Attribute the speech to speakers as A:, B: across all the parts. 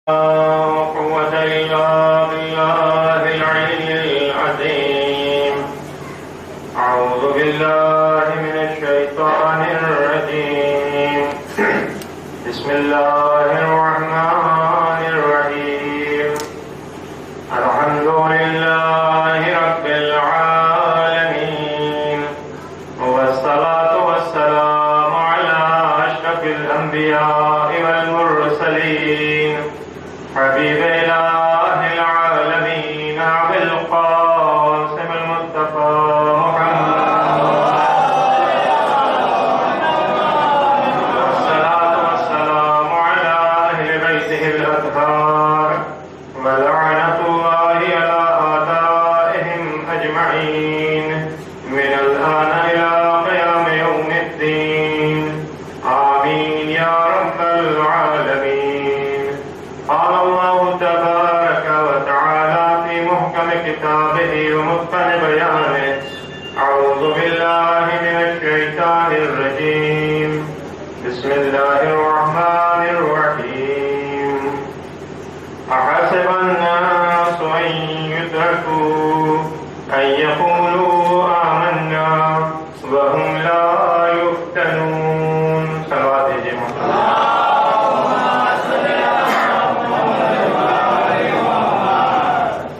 A: قوة إلا بالله العلي العظيم. أعوذ بالله من الشيطان الرجيم. بسم الله الرحمن الرحيم. الحمد لله رب العالمين، والصلاة والسلام على أشرف الأنبياء والمرسلين، حبيب إله العالمين أبي القاسم المصطفى محمد، والصلاة والسلام على أهل بيته الأطهار، ولعنة الله على أعدائهم أجمعين من الآن إلى قيام يوم الدين. آمين يا رب العالمين. قال الله تبارك وتعالى في محكم كتابه ومتقن بيانه: أعوذ بالله من الشيطان الرجيم. بسم الله الرحمن الرحيم. أحسب الناس أن يتركوا أن يقولوا آمنا وهم لا يفتنون. صلوات دیجیے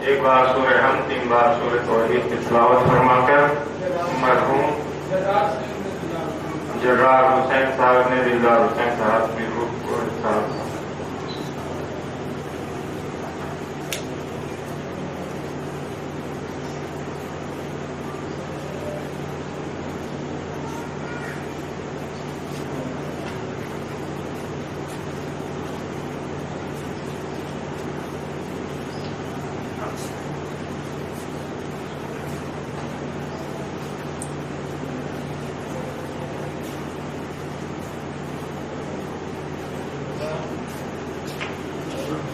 A: ایک بار سورہ ہم، 3 بار سورہ توحید کی تلاوت فرما کر مرحوم جرار حسین صاحب نے دلدار حسین صاحب کی روح کو رسالت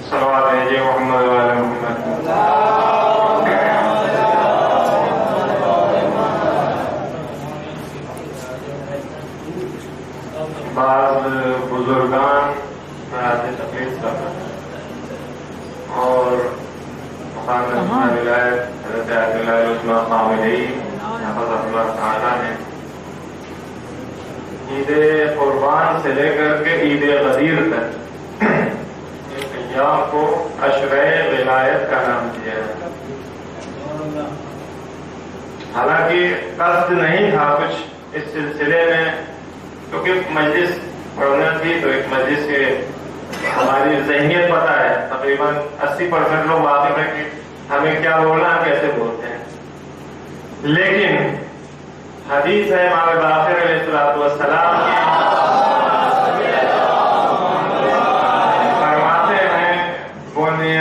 A: صلوات دیجیے محمد وعلی محمد. بعض بزرگان حیات تقلید کرتے ہیں اور مقام ولایت حضرت آیت اللہ العظمیٰ قامدی حفظہ اللہ تعالیٰ نے عید قربان سے لے کر کے عید غدیر تک کو عشرۂ ولایت کا نام دیا ہے. حالانکہ قصد نہیں تھا کچھ اس سلسلے میں، کیونکہ مجلس پڑھنا تھی تو ایک مجلس کے ہماری ذہنیت پتہ ہے، تقریباً 80% لوگ واقف ہیں کہ ہمیں کیا بولنا ہے، کیسے بولتے ہیں. لیکن حدیث ہے امام باقر علیہ السلام کی،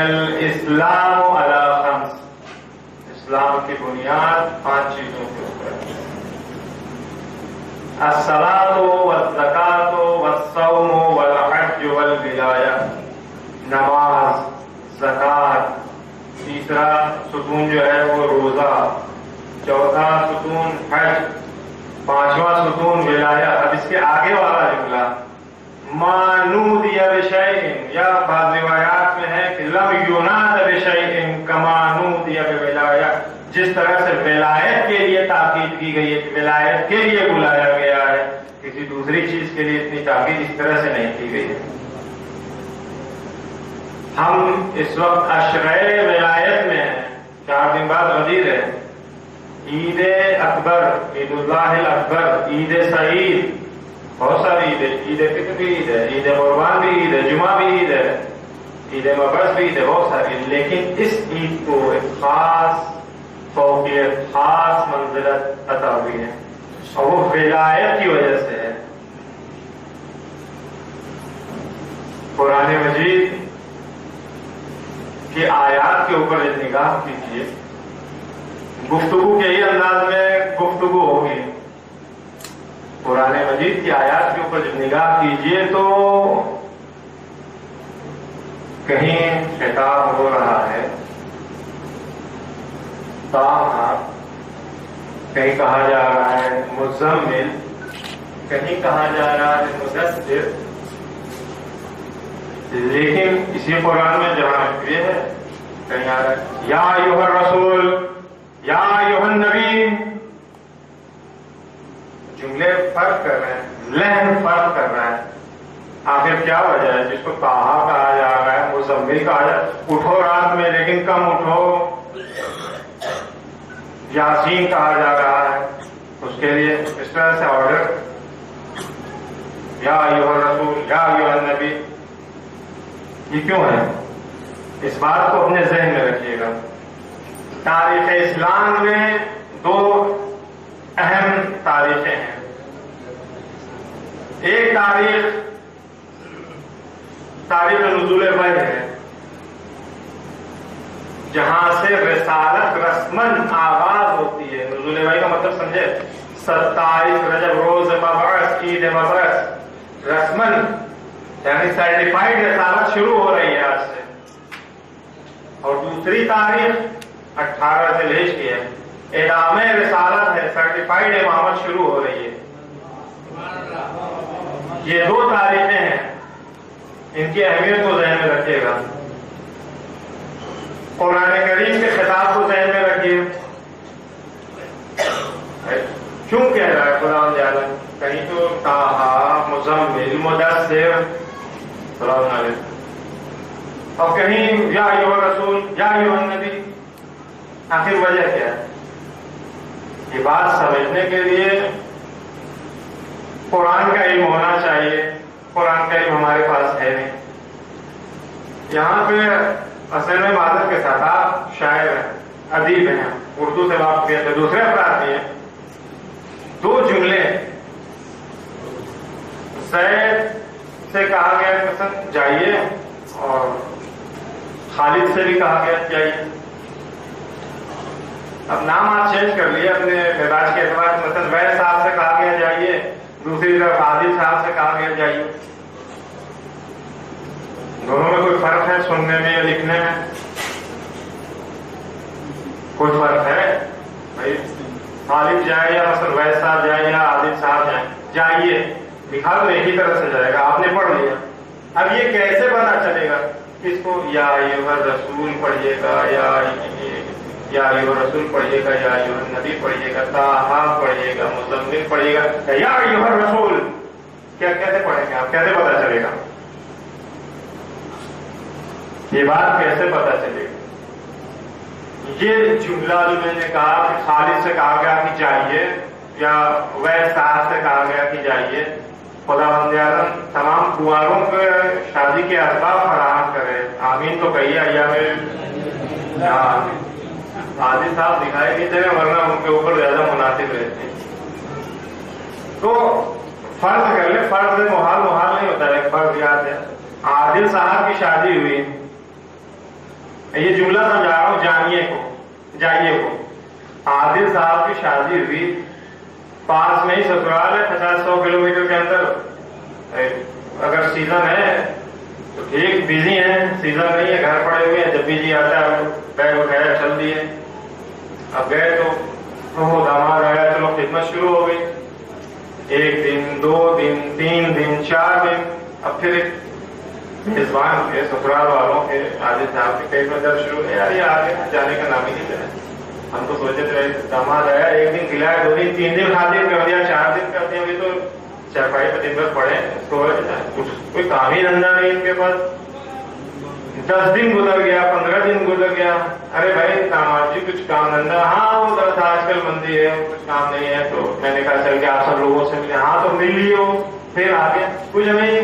A: الاسلام علی 5، اسلام کی بنیاد 5 چیزوں کے اوپر: الصلاۃ والزکاۃ والصوم والحج والولایہ. نماز، زکات، تیسرا ستون جو ہے وہ روزہ، چوتھا ستون حج، پانچواں ستون ولایہ. اب اس کے آگے والا جملہ ما نودی بشیء، یا بعض روایات میں ہے کہ لم یناد بشیء کما نودی بولایہ، جس طرح سے ولایت کے لیے تاکید کی گئی ہے، ولایت کے لیے بلایا گیا ہے، کسی دوسری چیز کے لیے اتنی تاکید اس طرح سے نہیں کی گئی ہے. ہم اس وقت عشرۂ ولایت میں ہیں، 4 دن بعد غدیر ہے، عید اکبر، عید اللہ الاکبر، عید سعید، بہت ساری عید ہے، عید فطر بھی عید ہے، عید قربان بھی عید ہے، جمعہ بھی عید ہے، عید مبعث بھی عید ہے، بہت ساری. لیکن اس عید کو ایک خاص فوقیت، خاص منزلت عطا ہوئی ہے، اور وہ ولایت کی وجہ سے ہے. قرآن مجید کی آیات کے اوپر نگاہ کیجیے، گفتگو کے ہی انداز میں گفتگو ہوگی. قرآن مجید کی آیات کے اوپر جب نگاہ کیجئے تو کہیں خطاب ہو رہا ہے طٰہٰ، کہیں کہا جا رہا ہے مزمل، کہیں کہا جا رہا ہے مدثر، لیکن اسی قرآن میں جہاں یہ ہے کہیں آ رہا ہے یا ایھا الرسول یا ایھا النبی، جملے فرق کر رہے ہیں، لہن فرق کر رہا ہے. آخر کیا وجہ ہے جس کو طٰہٰ کہا جا رہا ہے، مزمل کہا جا رہا ہے، اٹھو رات میں لیکن کم اٹھو، یاسین کہا جا رہا ہے اس کے لیے اس طرح سے آرڈر یا ایھا الرسول یا ایھا النبی. یہ کیوں ہے؟ اس بات کو اپنے ذہن میں رکھیے گا. تاریخ اسلام میں دو اہم تاریخیں ہیں. ایک تاریخ نزول وحی ہے، جہاں سے رسالت رسمن آغاز ہوتی ہے. نزول وحی کا مطلب سمجھے، 27 رجب روز مبعث، عید مبعث، رسمن یعنی سرٹیفائڈ رسالت شروع ہو رہی ہے آج سے. اور دوسری تاریخ 18 ذی الحجہ کی ہے، اعلام رسالت ہے، سرٹیفائڈ امامت شروع ہو رہی ہے. یہ دو تاریخیں ہیں، ان کی اہمیت کو ذہن میں رکھیے گا. قرآن کریم کے خطاب کو ذہن میں رکھیے. کیوں کہہ رہا ہے خدا تعالیٰ؟ کہیں تو طٰہٰ، مزمل، مدثر، سلام علیکم، اور کہیں یا ایھا الرسول یا ایھا النبی. آخر وجہ کیا ہے؟ یہ بات سمجھنے کے لیے قرآن کا علم ہونا چاہیے. قرآن کا علم ہمارے پاس ہے نہیں. یہاں پہ اصل میں معذرت کے ساتھ آپ شاعر ہیں، ادیب ہیں، اردو سے واقفیت ہے، دوسرے افراد بھی ہیں. دو جملے زید سے کہا گیا مثلا جائیے، اور خالد سے بھی کہا گیا جائیے. اب نام آپ چینج کر لیے اپنے مزاج کے اعتبار سے. مثلا وحید صاحب سے کہا گیا جائیے، دوسری طرف عادل صاحب سے کہا گیا جائیے. دونوں میں کوئی فرق ہے سننے میں یا لکھنے میں؟ کوئی فرق ہے بھائی؟ خالد جائے یا مثلا وحید صاحب جائے یا عادل صاحب جائیں، جائیے لکھا تو ایک ہی طرح سے جائے گا، آپ نے پڑھ لیا. اب یہ کیسے پتا چلے گا؟ اس کو یا ایھا الرسول پڑھیے گا، یا ایھا الرسول پڑھیے گا، یا ایھا النبی پڑھیے گا، طٰہٰ پڑھیے گا، مزمل پڑھیے گا، یا ایھا الرسول. کیسے پڑھیں گے آپ؟ کیسے پتا چلے گا؟ یہ بات کیسے پتا چلے گا؟ یہ جملہ جو میں نے کہا کہ خالد سے کہا گیا کہ جائیے، یا وحید صاحب سے کہا گیا کہ جائیے، خدا عالم تمام کنواروں کو شادی کے اسباب فراہم کرے. آمین تو کہیے. عادل صاحب دکھائی نہیں دے رہے، ورنہ ان کے اوپر زیادہ مناسب رہتے ہیں. تو فرض کر لیں، فرض محال نہیں ہوتا ہے، فرض یاد ہے. عادل صاحب کی شادی ہوئی، یہ جملہ سمجھا رہا ہوں، جائیے کو. عادل صاحب کی شادی ہوئی، پاس میں ہی سسرال ہے، 50-100 کلومیٹر کے اندر. اگر سیزن ہے تو ٹھیک، بزی ہیں، سیزن نہیں ہے گھر پڑے ہوئے ہیں، جب بھی جی آتا ہے بیگ اٹھایا چل دیے. اب گئے تو داماد آیا، چلو خدمت شروع ہو گئی. 1 دن 2 دن 3 دن 4 دن. اب پھر میزبان کے سسرال والوں کے عادل صاحب کے پیٹ میں درد شروع ہے، یار یہ آگے جانے کا نام ہی نہیں لے. ہم تو سوچے تھے داماد آیا، 1 دن کھلایا، 2 دن 3 دن خاطر کر دیا، 4 دن کر دیا. ابھی تو چارپائی پہ دن بھر پڑے، کوئی کام ہی دھندا نہیں ان کے پاس. 10 دن گزر گیا، 15 دن گزر گیا. ارے بھائی داماد جی کچھ کام دھندا؟ ہاں وہ درد آج کل مندی ہے، کچھ کام نہیں ہے. تو میں نے کہا چل کے آپ سب لوگوں سے ملے. ہاں تو مل لیے ہو، پھر آگے کچھ نہیں.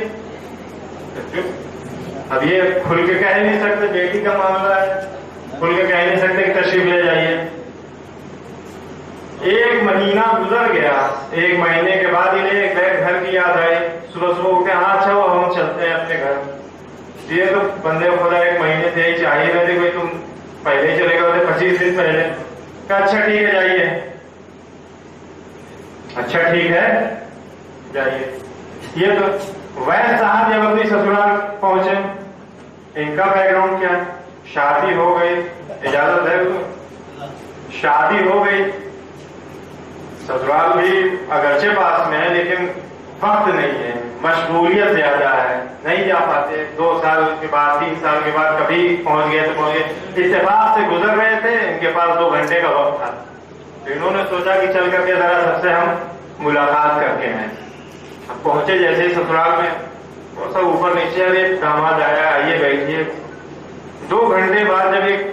A: اب یہ کھل کے کہہ نہیں سکتے، بیٹی کا معاملہ ہے، کھل کے کہہ نہیں سکتے کہ تشریف لے جائیے. 1 مہینہ گزر گیا. 1 مہینے کے بعد انہیں گھر کی یاد آئی. صبح اٹھے، ہاں اچھا وہ ہم چلتے ہیں اپنے گھر. یہ تو بندے خدا 1 مہینے سے ہی چاہیے رہتے، کوئی تم پہلے چلے گئے ہوتے 25 دن پہلے. کہا اچھا ٹھیک ہے جائیے. اچھا ٹھیک ہے جائیے. یہ تو وحید صاحب جب اپنی سسرال پہنچے، ان کا بیک گراؤنڈ کیا؟ شادی ہو گئی، اجازت ہے تو شادی ہو گئی، سسرال بھی اگرچہ پاس میں ہے لیکن وقت نہیں ہے. مشغولیت زیادہ ہے، نہیں جا پاتے. 2 سال کے بعد 3 سال کے بعد کبھی پہنچ گئے تو پہنچ گئے. اتفاق سے گزر رہے تھے، ان کے پاس 2 گھنٹے کا وقت تھا، تو انہوں نے سوچا کہ چل کر کے ذرا سب سے ہم ملاقات کر کے ہیں. اب پہنچے جیسے ہی سسرال میں، وہ سب اوپر نیچے، ارے داماد آیا، آئیے بیٹھیے. 2 گھنٹے بعد جب ایک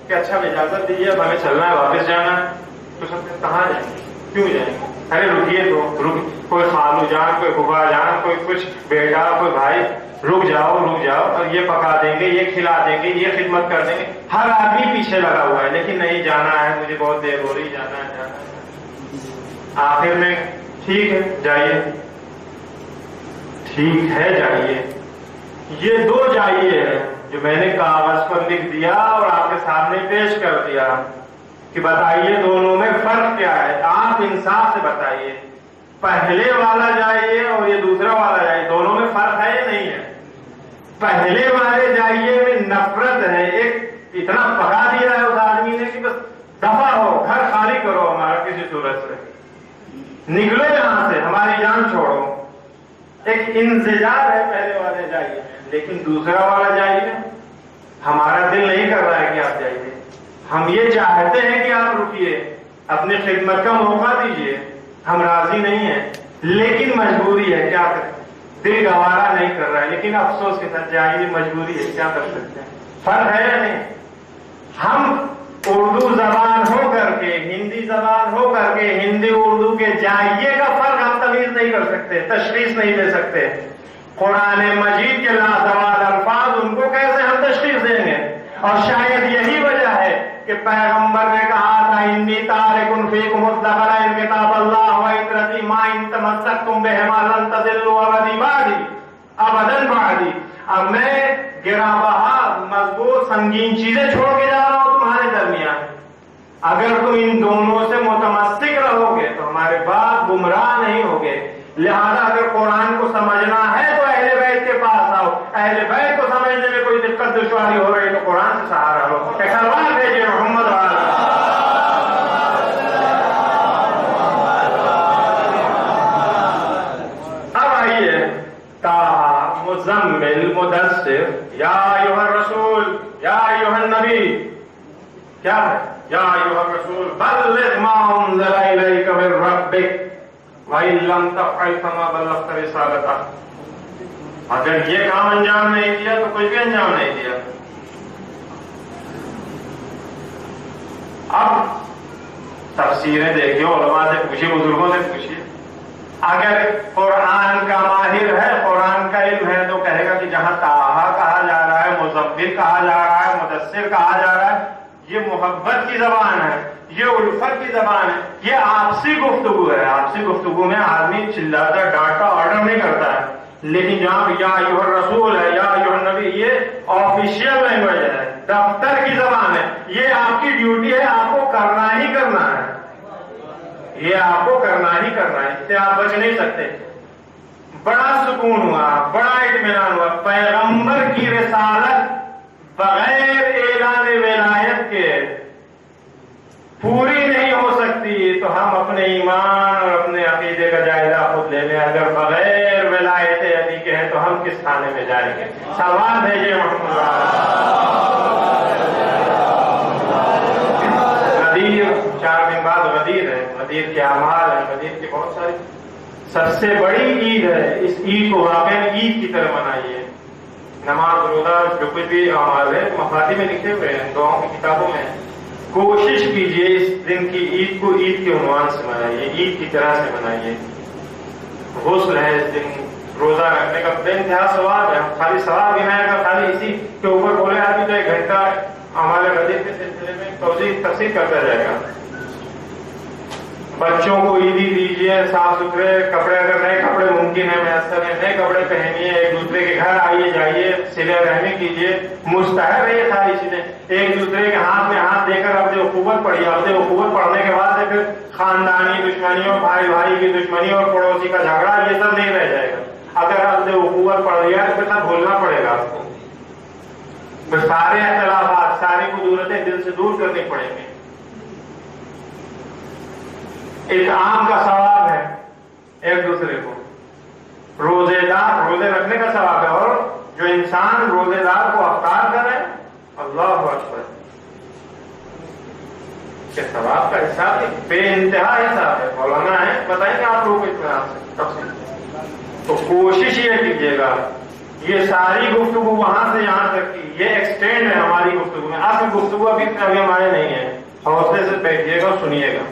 A: کہ اچھا اجازت دیجیے اب ہمیں چلنا ہے، واپس جانا ہے، تو سب کہاں جائیں گے، کیوں جائیں گے؟ ارے رکیے تو کوئی خالو جان، کوئی پھپھا جان، کوئی کچھ بیٹا، کوئی بھائی، رک جاؤ اور یہ پکا دیں گے، یہ کھلا دیں گے، یہ خدمت کر دیں گے. ہر آدمی پیچھے لگا ہوا ہے، لیکن نہیں جانا ہے، مجھے بہت دیر ہو رہی، جانا ہے. آخر میں ٹھیک ہے جائیے، ٹھیک ہے جائیے. یہ 2 جائیے ہے جو میں نے کاغذ پر لکھ دیا اور آپ کے سامنے پیش کر دیا کہ بتائیے دونوں میں فرق کیا ہے. آپ انصاف سے بتائیے، پہلے والا جائیے اور یہ دوسرا والا جائیے، دونوں میں فرق ہے یا نہیں ہے؟ پہلے والے جائیے میں نفرت ہے، ایک اتنا پکا دیا ہے اس آدمی نے کہ بس دفع ہو، گھر خالی کرو ہمارا کسی صورت سے، نکلو یہاں سے، ہماری جان چھوڑو. ایک انزجار ہے پہلے والے جائیے. لیکن دوسرا والا جائیے ہمارا دل نہیں کر رہا ہے کہ آپ جائیے، ہم یہ چاہتے ہیں کہ آپ رکیے، اپنی خدمت کا موقع دیجیے، ہم راضی نہیں ہیں لیکن مجبوری ہے، کیا کریں، دل گوارا نہیں کر رہا ہے، لیکن افسوس کے ساتھ جائیے، مجبوری ہے، کیا کر سکتے ہیں. فرق ہے یا نہیں؟ ہم اردو زبان ہو کر کے، ہندی زبان ہو کر کے، ہندی اردو کے جائیے کا فرق ہم تمیز نہیں کر سکتے، تشخیص نہیں دے سکتے. قرآن مجید کے لازوال الفاظ ان کو کیسے ہم تشخیص دیں گے؟ اور شاید یہی وجہ ہے کہ پیغمبر نے کہا تھا انی تارک فیکم الثقلین کتاب اللہ و عترتی ما ان تمسکتم بہما لن تضلوا ابدا بعدی. اب میں گرا بہا مضبوط سنگین چیزیں چھوڑ کے جا رہا ہوں تمہارے درمیان، اگر تم ان دونوں سے متمسک رہو گے تو ہمارے بعد گمراہ نہیں ہوگے. لہذا اگر قرآن کو سمجھنا ہے تو اہل بیت کے پاس آؤ، اہل بیت کو سمجھنے میں کوئی دقت دشواری ہو رہی ہے تو قرآن سے سہارا لو. ایک سلوات بھیجیے محمد والا. اب آئیے طٰہٰ مزمل مدثر یا ایھا الرسول یا ایھا النبی، کیا ہے؟ یا ایھا الرسول بلغ ما انزل الیک من ربک وَإِن لَّمْ تَفْعَلْ فَمَا بَلَّغْتَ رِسَالَتَهُ. اگر یہ کام انجام نہیں دیا تو کچھ بھی انجام نہیں دیا. اب تفسیریں دیکھیے، علماء سے پوچھیے، بزرگوں سے پوچھیے. اگر قرآن کا ماہر ہے، قرآن کا علم ہے، تو کہے گا کہ جہاں طٰہٰ کہا جا رہا ہے، مزمل کہا جا رہا ہے، مدثر کہا جا رہا ہے، یہ محبت کی زبان ہے، یہ الفت کی زبان ہے، یہ آپسی گفتگو ہے. آپسی گفتگو میں آدمی چلاتا، ڈانٹتا، آرڈر نہیں کرتا ہے. لیکن جہاں یا ایھا الرسول ہے، یا ایھا النبی، یہ آفیشیل لینگویج ہے، دفتر کی زبان ہے. یہ آپ کی ڈیوٹی ہے، آپ کو کرنا ہی کرنا ہے، یہ آپ کو کرنا ہی کرنا ہے، اس سے آپ بچ نہیں سکتے. بڑا سکون ہوا، بڑا اطمینان ہوا. پیغمبر کی رسالت بغیر اعلان ولایت کے پوری نہیں ہو سکتی، تو ہم اپنے ایمان اور اپنے عقیدے کا جائزہ خود لے لیں. اگر بغیر ولایت علی کے ہیں تو ہم کس تھانے میں جائیں گے؟ سوال بھیجیے محمد. غدیر 4 دن بعد غدیر ہے، غدیر کے اعمال ہیں، غدیر کی بہت ساری. سب سے بڑی عید ہے، اس عید کو واقعی عید کی طرح منائیے. نماز، روزہ، جو کچھ بھی اعمال ہے مفادی میں لکھے ہوئے ہیں، دعاؤں کی کتابوں میں. کوشش کیجئے اس دن کی عید کو عید کے عنوان سے منائیے، عید کی طرح سے منائیے. غسل ہے اس دن، روزہ رکھنے کا بے انتہا ثواب ہے. خالی ثواب گنائے گا، خالی اسی کے اوپر بولے آدمی تو 1 گھنٹہ ہمارے غدیر کے سلسلے میں تفصیل کرتا جائے گا. بچوں کو عیدی دیجیے، صاف ستھرے کپڑے، اگر نئے کپڑے ممکن ہے میسر ہے، نئے کپڑے پہنیے، ایک دوسرے کے گھر آئیے جائیے، صلہ رحمی کیجیے. مستحب ہے یہ ساری چیزیں. ایک دوسرے کے ہاتھ میں ہاتھ دے کر عقد اخوت پڑھیے. عقد اخوت پڑھنے کے بعد سے پھر خاندانی دشمنیوں، بھائی بھائی کی دشمنی اور پڑوسی کا جھگڑا، یہ سب نہیں رہ جائے گا. اگر عقد اخوت پڑھ لیا تو پھر سب بھولنا پڑے گا آپ کو. پھر سارے اختلافات، ساری قدورتیں دل سے دور کرنی پڑیں گی. اطعام کا ثواب ہے ایک دوسرے کو. روزے رکھنے کا ثواب ہے، اور جو انسان روزے دار کو افطار کرے، اللہ اکبر، کہ ثواب کا حساب بے انتہا حساب ہے. مولانا ہے، بتائیں گے آپ لوگوں کو اتنا تفصیل. تو کوشش یہ کیجیے گا، یہ ساری گفتگو وہاں سے یہاں تک کی، یہ ایکسٹینڈ ہے ہماری گفتگو میں. اصل گفتگو ابھی ہمارے نہیں ہے. حوصلے سے بیٹھیے گا، سنیے گا.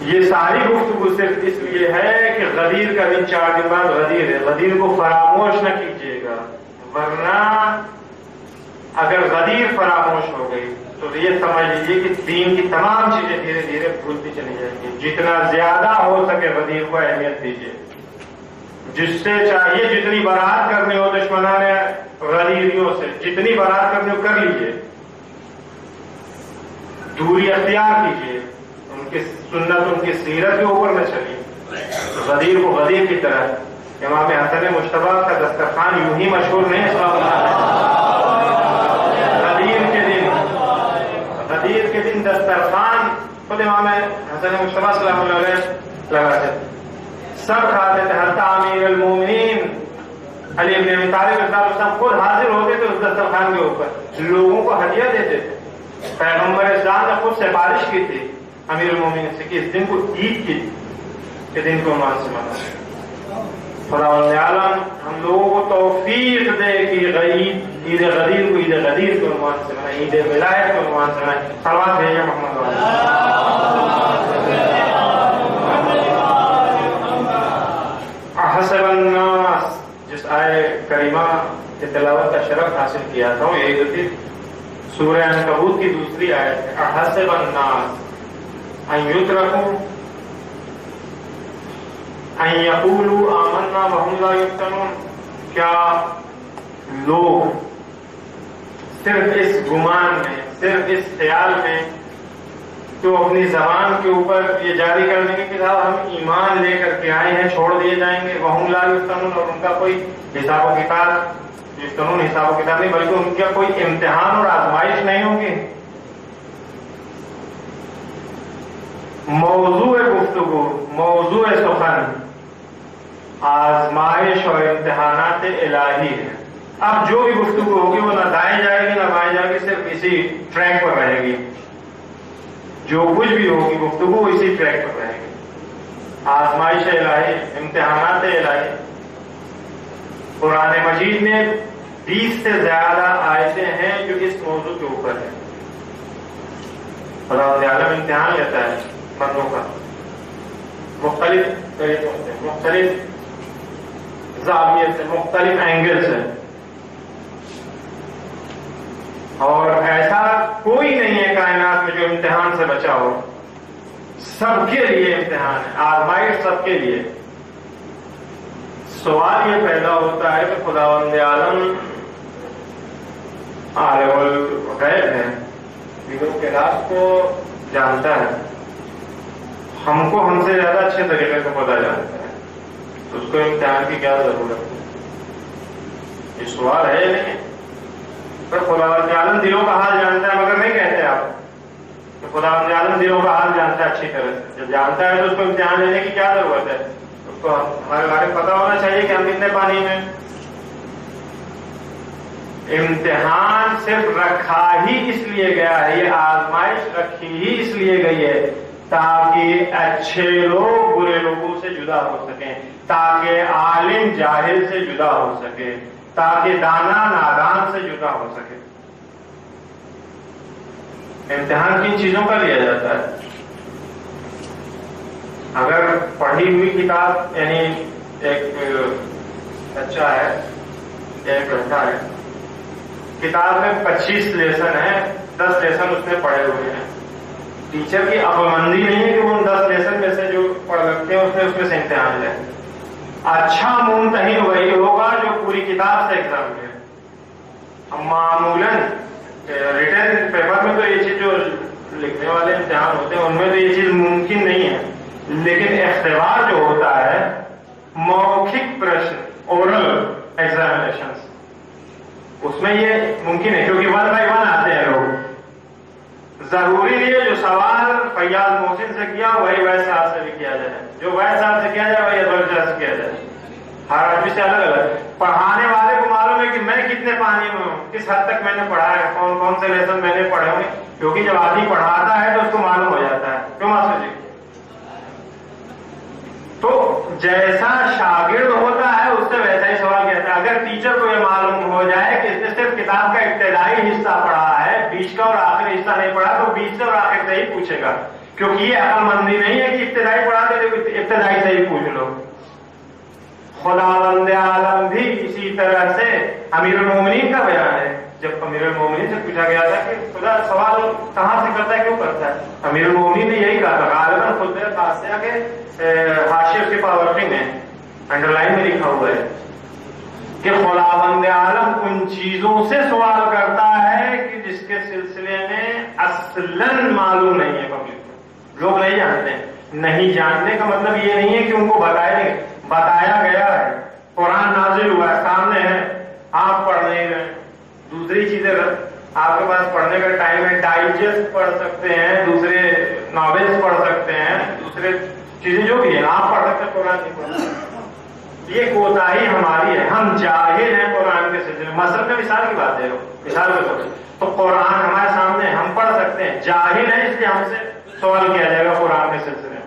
A: یہ ساری گفتگو صرف اس لیے ہے کہ غدیر کا دن 4 دن بعد غدیر ہے. غدیر کو فراموش نہ کیجیے گا، ورنہ اگر غدیر فراموش ہو گئی تو یہ سمجھ لیجیے کہ دین کی تمام چیزیں دھیرے دھیرے بھولتی چلی جائیں گی. جتنا زیادہ ہو سکے غدیر کو اہمیت دیجیے. جس سے چاہیے جتنی برات کرنی ہو دشمنوں نے غدیریوں سے، جتنی برات کرنی ہو کر لیجیے، دوری اختیار کیجیے. ان کی سنت، ان کی سیرت کے اوپر نہ چلیے. غدیر کو غدیر کی طرح امام حسن مجتبی کا دسترخوان یوں ہی مشہور نہیں ہے. غدیر کے دن دسترخوان خود امام حسن مجتبی سلام اللہ علیہ لگاتے تھے، سب کھاتے تھے، حتی امیر المومنین علی ابن ابی طالب رضی اللہ عنہ خود حاضر ہوتے تھے اس دسترخوان کے اوپر، لوگوں کو ہدیہ دیتے تھے. پیغمبر اسلام نے خود سفارش کی تھی امیر المومنین سے کہ اس دن کو عید کے دن کو مان سے منائیں. خدا عالم ہم لوگوں کو توفیق دے کہ عید غدیر کو عید غدیر کے عنوان سے منائیں، عید ولایت کے عنوان سے منائیں. صلوات بھیجیں محمد حسب الناس، جس آئے کریمہ کی تلاوت کا شرف حاصل کیا تھا، یہ جو تھی سورہ عنکبوت کی دوسری آیت ہے. احسب الناس ان یترکوا ان یقولوا آمنا وهم لا یفتنون. کیا لوگ صرف اس گمان میں، صرف اس خیال میں تو اپنی زبان کے اوپر یہ جاری کر دیں گے کہ صاحب ہم ایمان لے کر کے آئے ہیں، چھوڑ دیے جائیں گے. وهم لا یفتنون، اور ان کا کوئی حساب و کتاب، یفتنون حساب و کتاب نہیں بلکہ ان کا کوئی امتحان اور آزمائش نہیں ہوگی. موضوع گفتگو، موضوع سخن آزمائش اور امتحانات الہی ہے. اب جو بھی گفتگو ہوگی وہ نہ دائیں جائے گی نہ بائیں جائے گی، صرف اسی ٹریک پر رہے گی. جو کچھ بھی ہوگی گفتگو اسی ٹریک پر رہے گی. آزمائش الہی، امتحانات الہی. قرآن مجید میں 20 سے زیادہ آیتیں ہیں جو اس موضوع کے اوپر ہیں. خدا عالم امتحان لیتا ہے بندوں کا مختلف طریقوں سے، مختلف زاویے سے، مختلف اینگل سے. اور ایسا کوئی نہیں ہے کائنات میں جو امتحان سے بچا ہو. سب کے لیے امتحان ہے، آزمائش سب کے لیے. سوال یہ پیدا ہوتا ہے کہ خداوند عالم عالم الغیب ہے، دلوں کے راز کو جانتا ہے، ہم کو ہم سے زیادہ اچھے طریقے سے پتا جانتا ہے، تو اس کو امتحان کی کیا ضرورت ہے؟ یہ سوال ہے نہیں. پر خداوند عالم دلوں کا حال جانتا ہے، مگر نہیں کہتے آپ کہ خداوند عالم دلوں کا حال جانتا ہے اچھی طرح سے. جب جانتا ہے تو اس کو امتحان لینے کی کیا ضرورت ہے؟ اس کو ہمارے بارے میں پتا ہونا چاہیے کہ ہم کتنے پانی میں. امتحان صرف رکھا ہی اس لیے گیا ہے، یہ آزمائش رکھی ہی اس لیے گئی ہے تاکہ اچھے لوگ برے لوگوں سے جدا ہو سکیں، تاکہ عالم جاہل سے جدا ہو سکے، تاکہ دانا نادان سے جدا ہو سکے. امتحان کن چیزوں کا لیا جاتا ہے؟ اگر پڑھی ہوئی کتاب، یعنی ایک بچہ ہے، ایک لڑکا ہے، کتاب میں 25 لیسن ہیں، 10 لیسن اس نے پڑھے ہوئے ہیں. ٹیچر کی عقلمندی نہیں ہے کہ وہ ان 10 لیسن میں سے جو پڑھ رکھتے ہیں اس میں سے امتحان لیں. اچھا ممتحن وہی ہوگا جو پوری کتاب سے ایگزام لے. معمولاً ریٹن پیپر میں تو یہ چیز جو لکھنے والے امتحان ہوتے ہیں ان میں تو یہ چیز ممکن نہیں ہے، لیکن اختبار جو ہوتا ہے، موخک پرشن، اورل ایگزامینیشن، اس میں یہ ممکن ہے کیونکہ 1 بائی 1 آتے ہیں لوگ. ضروری نہیں ہے جو سوال فیاض محسن سے کیا وہی ویس صاحب سے بھی کیا جائے، جو ویس صاحب سے کیا جائے وہی ادوار صاحب سے کیا جائے، ہر آدمی سے الگ الگ۔ پڑھانے والے کو معلوم ہے کہ میں کتنے پانی میں ہوں، کس حد تک میں نے پڑھا ہے، کون کون سے لیسن میں نے پڑھے ہوں گے، کیونکہ جب آدمی پڑھاتا ہے تو اس کو معلوم ہو جاتا ہے، کیوں ماسٹر جی؟ تو جیسا شاگرد ہوتا ہے اس سے ویسا ہی سوال کہتا ہے۔ اگر ٹیچر کو یہ معلوم ہو جائے کہ اس نے صرف کتاب کا ابتدائی حصہ پڑھا ہے، بیچ کا اور آخری حصہ نہیں پڑھا، تو بیچ سے اور آخر سے ہی پوچھے گا، کیونکہ یہ عقل مندی نہیں ہے کہ ابتدائی پڑھا دے تو ابتدائی سے ہی پوچھ لو۔ خداوند عالم بھی اسی طرح سے امیر المومنین کا بیان ہے، جب امیر المومنین سے پوچھا گیا تھا کہ خدا سوال کہاں سے کرتا ہے، کیوں کرتا ہے، امیر المومنین نے یہی کہا تھا، غالباً خود خاصیہ کے حاشیے کی پاورٹی میں انڈر لائن میں لکھا ہوا ہے کہ خداوند عالم ان چیزوں سے سوال کرتا ہے کہ جس کے سلسلے میں اصلاً معلوم نہیں ہے، پبلک کو لوگ نہیں جانتے۔ نہیں جاننے کا مطلب یہ نہیں ہے کہ ان کو بتایا گیا ہے، قرآن نازل ہوا ہے، سامنے ہے، آپ پڑھ نہیں رہے، دوسری چیزیں آپ کے پاس پڑھنے کا ٹائم ہے، ڈائجسٹ پڑھ سکتے ہیں، دوسرے ناولس پڑھ سکتے ہیں، دوسرے چیزیں جو بھی ہیں آپ پڑھ سکتے ہیں، قرآن نہیں پڑھ سکتے۔ یہ کوتاہی ہماری ہے، ہم جاہل ہیں قرآن کے سلسلے میں۔ مثلا میں مثال کی بات دے رہا ہوں، مثال کے طور پر تو قرآن ہمارے سامنے، ہم پڑھ سکتے ہیں، جاہل ہیں اس لیے ہم سے سوال کیا جائے گا قرآن کے سلسلے میں۔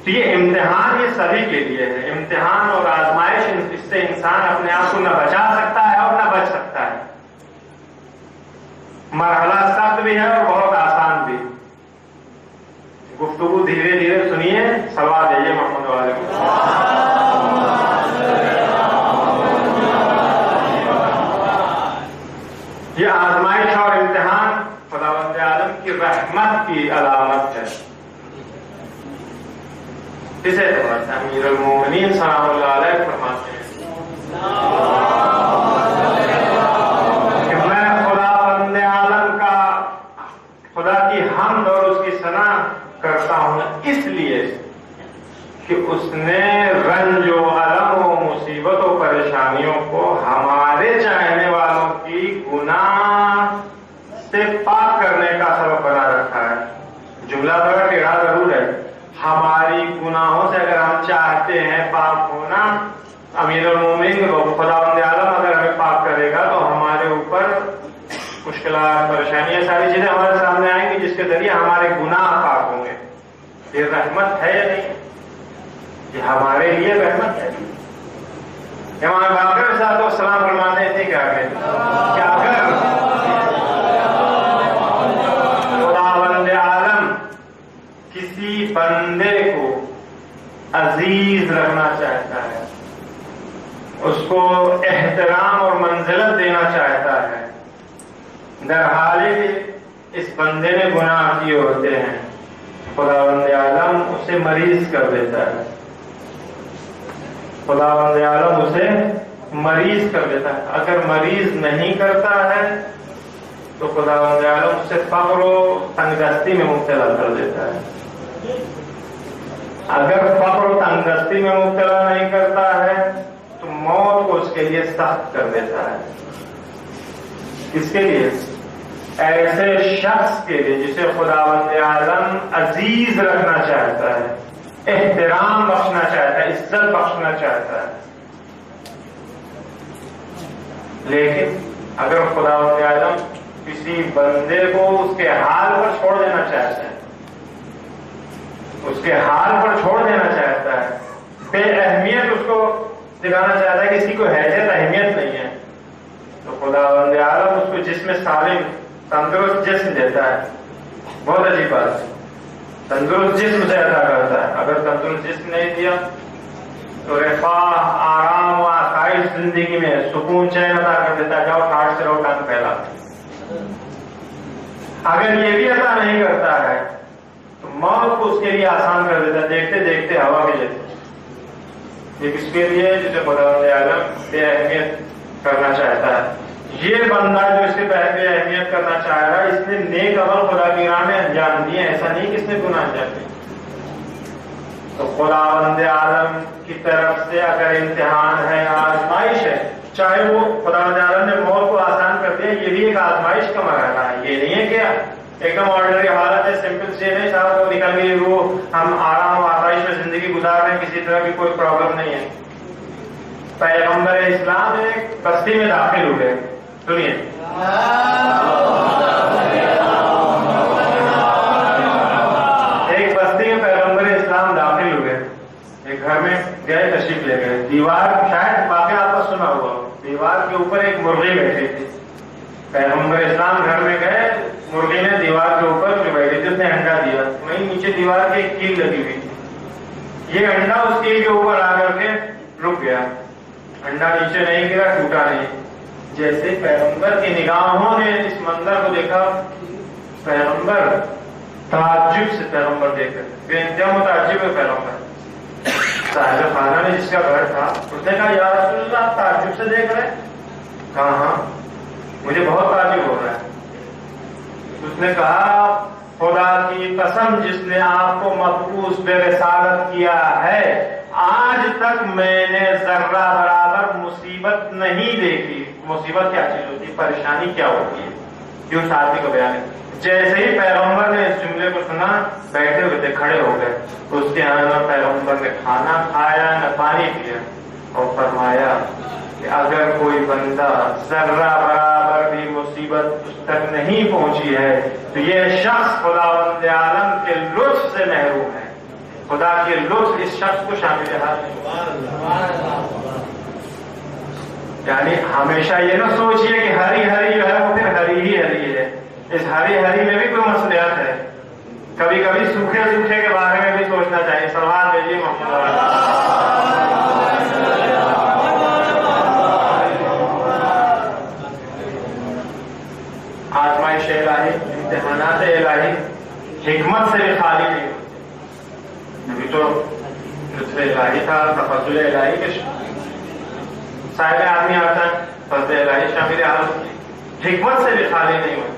A: تو یہ امتحان یہ سبھی کے لیے ہے، امتحان اور آزمائش، اس سے انسان اپنے آپ کو نہ بچا سکتا ہے اور نہ بچ سکتا ہے۔ مرحلہ سخت بھی ہے اور بہت آسان بھی۔ گفتگو دھیرے دھیرے سنیے، سوال دیجیے محمد والے کو۔ یہ آزمائش اور امتحان خداوند عالم کی رحمت کی علامت ہے۔ اس اعتبار سے امیر المومنین سلام اللہ علیہ فرماتے ہیں کہ میں خداوند عالم کا، خدا کی حمد اور اس کی ثنا کرتا ہوں اس لیے کہ اس نے رنج و الم و مصیبت و پریشانیوں کو ہمارے چاہنے والوں کی گناہ سے پاک کرنے کا سبب بنا رکھا ہے۔ جملہ بڑا ٹیڑھا ضرور ہے، ہماری گناہوں سے اگر ہم چاہتے ہیں پاک ہونا، امیر المومنین خداوند عالم اگر ہمیں پاک کرے گا تو ہمارے اوپر مشکلات، پریشانیاں، ساری چیزیں ہمارے سامنے آئیں گی جس کے ذریعے ہمارے گناہ پاک ہوں گے۔ یہ رحمت ہے یا نہیں؟ یہ ہمارے لیے رحمت ہے۔ امام باقر صلی اللہ علیہ وسلم فرماتے تھے کہ اگر خداوند عالم کسی بندے کو عزیز رکھنا چاہتا ہے، اس کو احترام اور منزلت دینا چاہتا ہے، درحال اس بندے نے گناہ کیے ہوتے ہیں، خداوند عالم اسے مریض کر دیتا ہے، خداوند عالم اسے مریض کر دیتا ہے۔ اگر مریض نہیں کرتا ہے تو خداوند عالم اسے فقر و تنگدستی میں مبتلا کر دیتا ہے۔ اگر فقر و تنگدستی میں مبتلا نہیں کرتا ہے تو موت کو اس کے لیے سخت کر دیتا ہے۔ کس کے لیے؟ ایسے شخص کے لیے جسے خداوند عالم عزیز رکھنا چاہتا ہے، احترام بخشنا چاہتا ہے، عزت بخشنا چاہتا ہے۔ لیکن اگر خداوند عالم کسی بندے کو اس کے حال پر چھوڑ دینا چاہتا ہے، اس کے حال پر چھوڑ دینا چاہتا ہے، بے اہمیت اس کو دکھانا چاہتا ہے کہ اس کی کوئی حیثیت اہمیت نہیں ہے، تو خداوند عالم اس کو جسم سالم، تندرست جسم دیتا ہے۔ بہت عجیب بات ہے، تندرست جسم سے عطا کرتا ہے۔ اگر تندرست جسم نہیں دیا تو رفاہ، آرام و آسائش زندگی میں سکون چین عطا کر دیتا ہے، جاؤ ٹھاٹ سے رہو، ٹانگ پھیلا۔ اگر یہ بھی عطا نہیں کرتا ہے تو موت کو اس کے لیے آسان کر دیتا ہے، دیکھتے دیکھتے ہوا کے جیسے۔ یہ کس کے لیے؟ جسے خداوند عالم بے اہمیت کرنا چاہتا ہے۔ یہ بندہ جو اس کے بے اہمیت کرنا چاہ رہا ہے، اس نے نیک عمل خدا کی راہ میں انجام دیے، ایسا نہیں کہ اس نے گناہ انجام دیے۔ تو خداوند عالم کی طرف سے اگر امتحان ہے، آزمائش ہے، چاہے وہ خداوند عالم نے موت کو آسان کر دیا، یہ بھی ایک آزمائش کا مرحلہ ہے. یہ نہیں ہے کہ ایک دم آرڈنری حالت ہے, سمپل سے نہیں صاحب وہ نکل گئی روح, ہم آرام و آسائش میں زندگی گزار رہے ہیں, کسی طرح کی کوئی پرابلم نہیں ہے. پیغمبر اسلام ایک بستی میں داخل ہوئے. سنیے, ایک بستی میں پیغمبر اسلام داخل ہوئے, ایک گھر میں گئے, تشریف لے گئے. دیوار, شاید واقعہ آپ کو سنا ہوا, دیوار کے اوپر ایک مرغی بیٹھی تھی. پیغمبر اسلام گھر میں گئے, مرغی نے دیوار کے اوپر جو بیٹھی تھی اس نے انڈا دیا. وہیں نیچے دیوار کی ایک کیل لگی ہوئی تھی. یہ انڈا اس کیل کے اوپر آ کر کے رک گیا. انڈا نیچے نہیں گرا, ٹوٹا نہیں. جیسے پیغمبر کی نگاہوں نے اس منظر کو دیکھا, پیغمبر تعجب سے پیغمبر دیکھ رہے, بے انتہا متعجب ہے پیغمبر. صاحب خانہ نے جس کا گھر تھا اس نے کہا یا رسول اللہ آپ تعجب سے دیکھ رہے ہیں؟ کہا ہاں مجھے بہت تعجب ہو رہا ہے. اس نے کہا خدا کی قسم جس نے آپ کو مبعوث بے رسالت کیا ہے, آج تک میں نے ذرہ برابر مصیبت نہیں دیکھی. مصیبت کیا چیز ہوتی ہے, پریشانی کیا ہوتی ہے, جو اس آدمی کو بیان ہے. جیسے ہی پیغمبر نے اس جملے کو سنا, بیٹھے ہوئے تھے, کھڑے ہو گئے. اس کے اندر پیغمبر نے کھانا کھایا نہ پانی پیا, اور فرمایا کہ اگر کوئی بندہ ذرہ برابر بھی مصیبت اس تک نہیں پہنچی ہے تو یہ شخص خداوند عالم کے لطف سے محروم ہے. خدا کے لطف اس شخص کو شامل حال نہیں. یعنی ہمیشہ یہ نہ سوچیے کہ ہری ہری جو ہے وہ پھر ہری ہی ہری ہے. اس ہری ہری میں بھی کوئی مصلحت ہے. کبھی کبھی سوکھے سوکھے کے بارے میں بھی سوچنا چاہیے. سوال بھیجیے محمد. آزمائش الہی, امتحانات الہی حکمت سے بھی خالی نہیں ہوتی. ابھی تو لطف الہی تھا, تفضل الہی کے صاحب آدمی آتا ہے, فضل الہی شامل حال, حکمت سے بھی خالی نہیں ہوتی.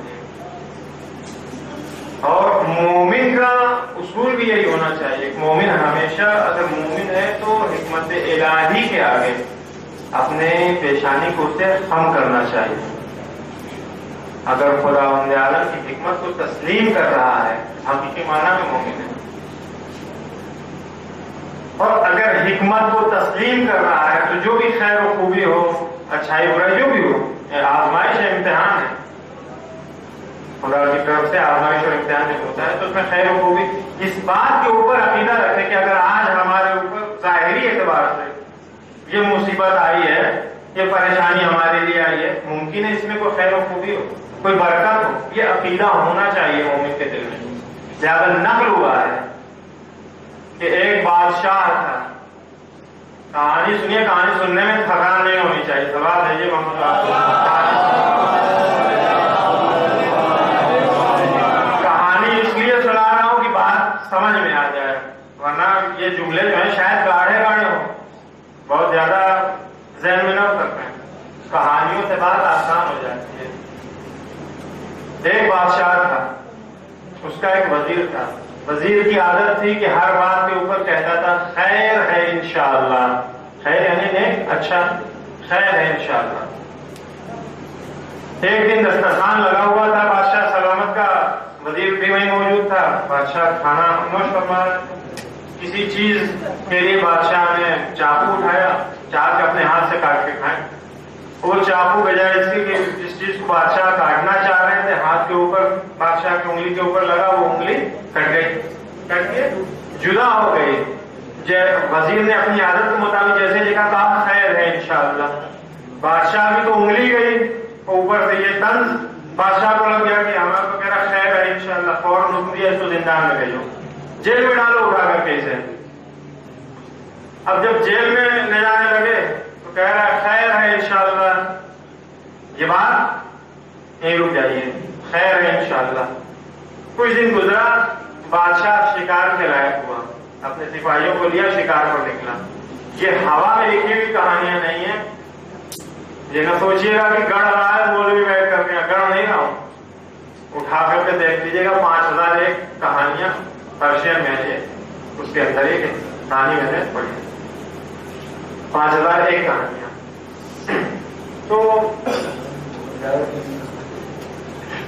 A: اور مومن کا اصول بھی یہی ہونا چاہیے. ایک مومن ہمیشہ اگر مومن ہے تو حکمت الہی کے آگے اپنے پیشانی کو اسے خم کرنا چاہیے. اگر خداوند عالم کی حکمت کو تسلیم کر رہا ہے حقیقی معنی میں مومن ہے. اور اگر حکمت کو تسلیم کر رہا ہے تو جو بھی خیر و خوبی ہو, اچھائی برائی جو بھی ہو, آزمائش ہے, امتحان ہے. خدا کی طرف سے آزمائش اور امتحان جب ہوتا ہے تو اس میں خیر و خوبی, اس بات کے اوپر عقیدہ رکھے کہ اگر آج ہمارے اوپر ظاہری اعتبار سے یہ مصیبت آئی ہے, یہ پریشانی ہمارے لیے آئی ہے, ممکن ہے اس میں کوئی خیر و خوبی ہو, کوئی برکت ہو. یہ عقیدہ ہونا چاہیے مومن کے دل میں. زیادہ نقل ہوا ہے کہ ایک بادشاہ تھا. کہانی سنیے, کہانی سننے میں تھکان نہیں ہونی چاہیے. سوال ہے یہ کہانی اس لیے سنا رہا ہوں کہ بات سمجھ میں آ جائے, ورنہ یہ جملے جو ہیں شاید گاڑھے گاڑھے ہوں, بہت زیادہ ذہن میں نہ اترتے ہیں. کہانیوں سے بات آسان ہو جاتی ہے. ایک بادشاہ تھا, اس کا ایک وزیر تھا. وزیر کی عادت تھی کہ ہر بات کے اوپر کہتا تھا خیر ہے انشاءاللہ. خیر یعنی نیک, اچھا, خیر ہے انشاءاللہ. ایک دن دسترخوان لگا ہوا تھا, بادشاہ سلامت کا, وزیر بھی وہیں موجود تھا. بادشاہ کھانا نوش فرما, کسی چیز کے لیے بادشاہ نے چاقو اٹھایا, چاہ کے اپنے ہاتھ سے کاٹ کے کھائیں. وہ چاقو بجائے اس کی کہ جس چیز کو بادشاہ کاٹنا چاہ رہے تھے ہاتھ کے اوپر, بادشاہ کی انگلی کے اوپر لگا, وہ انگلی کٹ گئی, کٹ کے جدا ہو گئی. وزیر نے اپنی عادت کے مطابق جیسے لکھا کہا خیر ہے انشاءاللہ. بادشاہ بھی تو انگلی گئی, اوپر سے یہ طنز بادشاہ کو لگ گیا کہ ہمارا تو کہہ رہا خیر ہے انشاءاللہ. فوراً حکم دیا اس کو زندان میں بھیجو, جیل میں ڈالو اٹھا کر کے اسے. اب جب جیل میں لے جانے لگے تو کہہ رہا ہے خیر ہے انشاءاللہ. یہ بات یہیں رک جائیے, خیر ہے انشاءاللہ. کچھ دن گزرا, بادشاہ شکار کے لائق ہوا, اپنے سپاہیوں کو لیا, شکار پر نکلا. یہ ہوا میں لکھی ہوئی کہانیاں نہیں ہیں. یہ نہ سوچیے گا کہ گڑھ رہا ہے مولوی بیٹھ کر کے, گڑھ نہیں رہا ہوں. اٹھا کر کے دیکھ لیجیے گا 5001 کہانیاں پرشین میں ہے, اس کے اندر ایک کہانی میں نے پڑھی 5001 کہانیاں. تو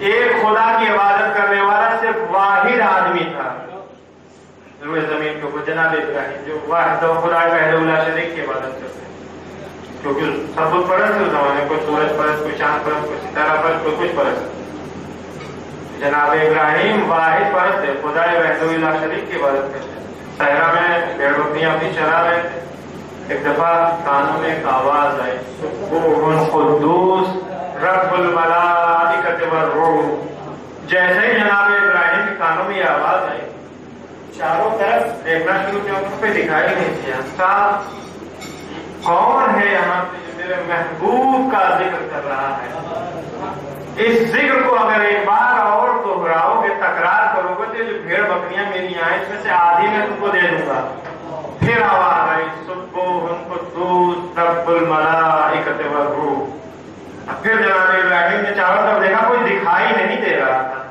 A: ایک خدا کی عبادت کرنے والا صرف واحد آدمی تھا روئے زمین کے اوپر، جناب ابراہیم، جو واحد خدا وحدہ لا شریک کی عبادت کرتے ہیں، کیونکہ سب بت پرست تھے اس زمانے، کوئی سورج پرست، کوئی چاند پرست، کوئی ستارہ پرست، کوئی کچھ پرست۔ جناب ابراہیم واحد پرست ہے، خدا وحدہ لا شریک کی عبادت کرتے ہیں۔ صحرا میں بھیڑ بکریاں اپنی چرا رہے تھے، ایک دفعہ کانوں میں ایک آواز آئی، سبوح قدوس رب الملائکۃ والروح۔ جیسے ہی جناب ابراہیم کے کانوں میں یہ آواز آئی، چاروں طرف دیکھنا شروع کیا، ان پہ دکھائی نہیں دیا، کون ہے یہاں پہ جو میرے محبوب کا ذکر کر رہا ہے؟ اس ذکر کو اگر ایک بار اور دہراؤ گے، تکرار کرو گے، تو جو بھیڑ بکریاں میری آئیں اس میں سے آدھی میں تم کو دے دوں گا۔ پھر آواز آئی، سبوح قدوس رب الملائکۃ والروح۔ پھر جناب ابراہیم نے چاروں طرف دیکھا، کوئی دکھائی نہیں دے رہا تھا۔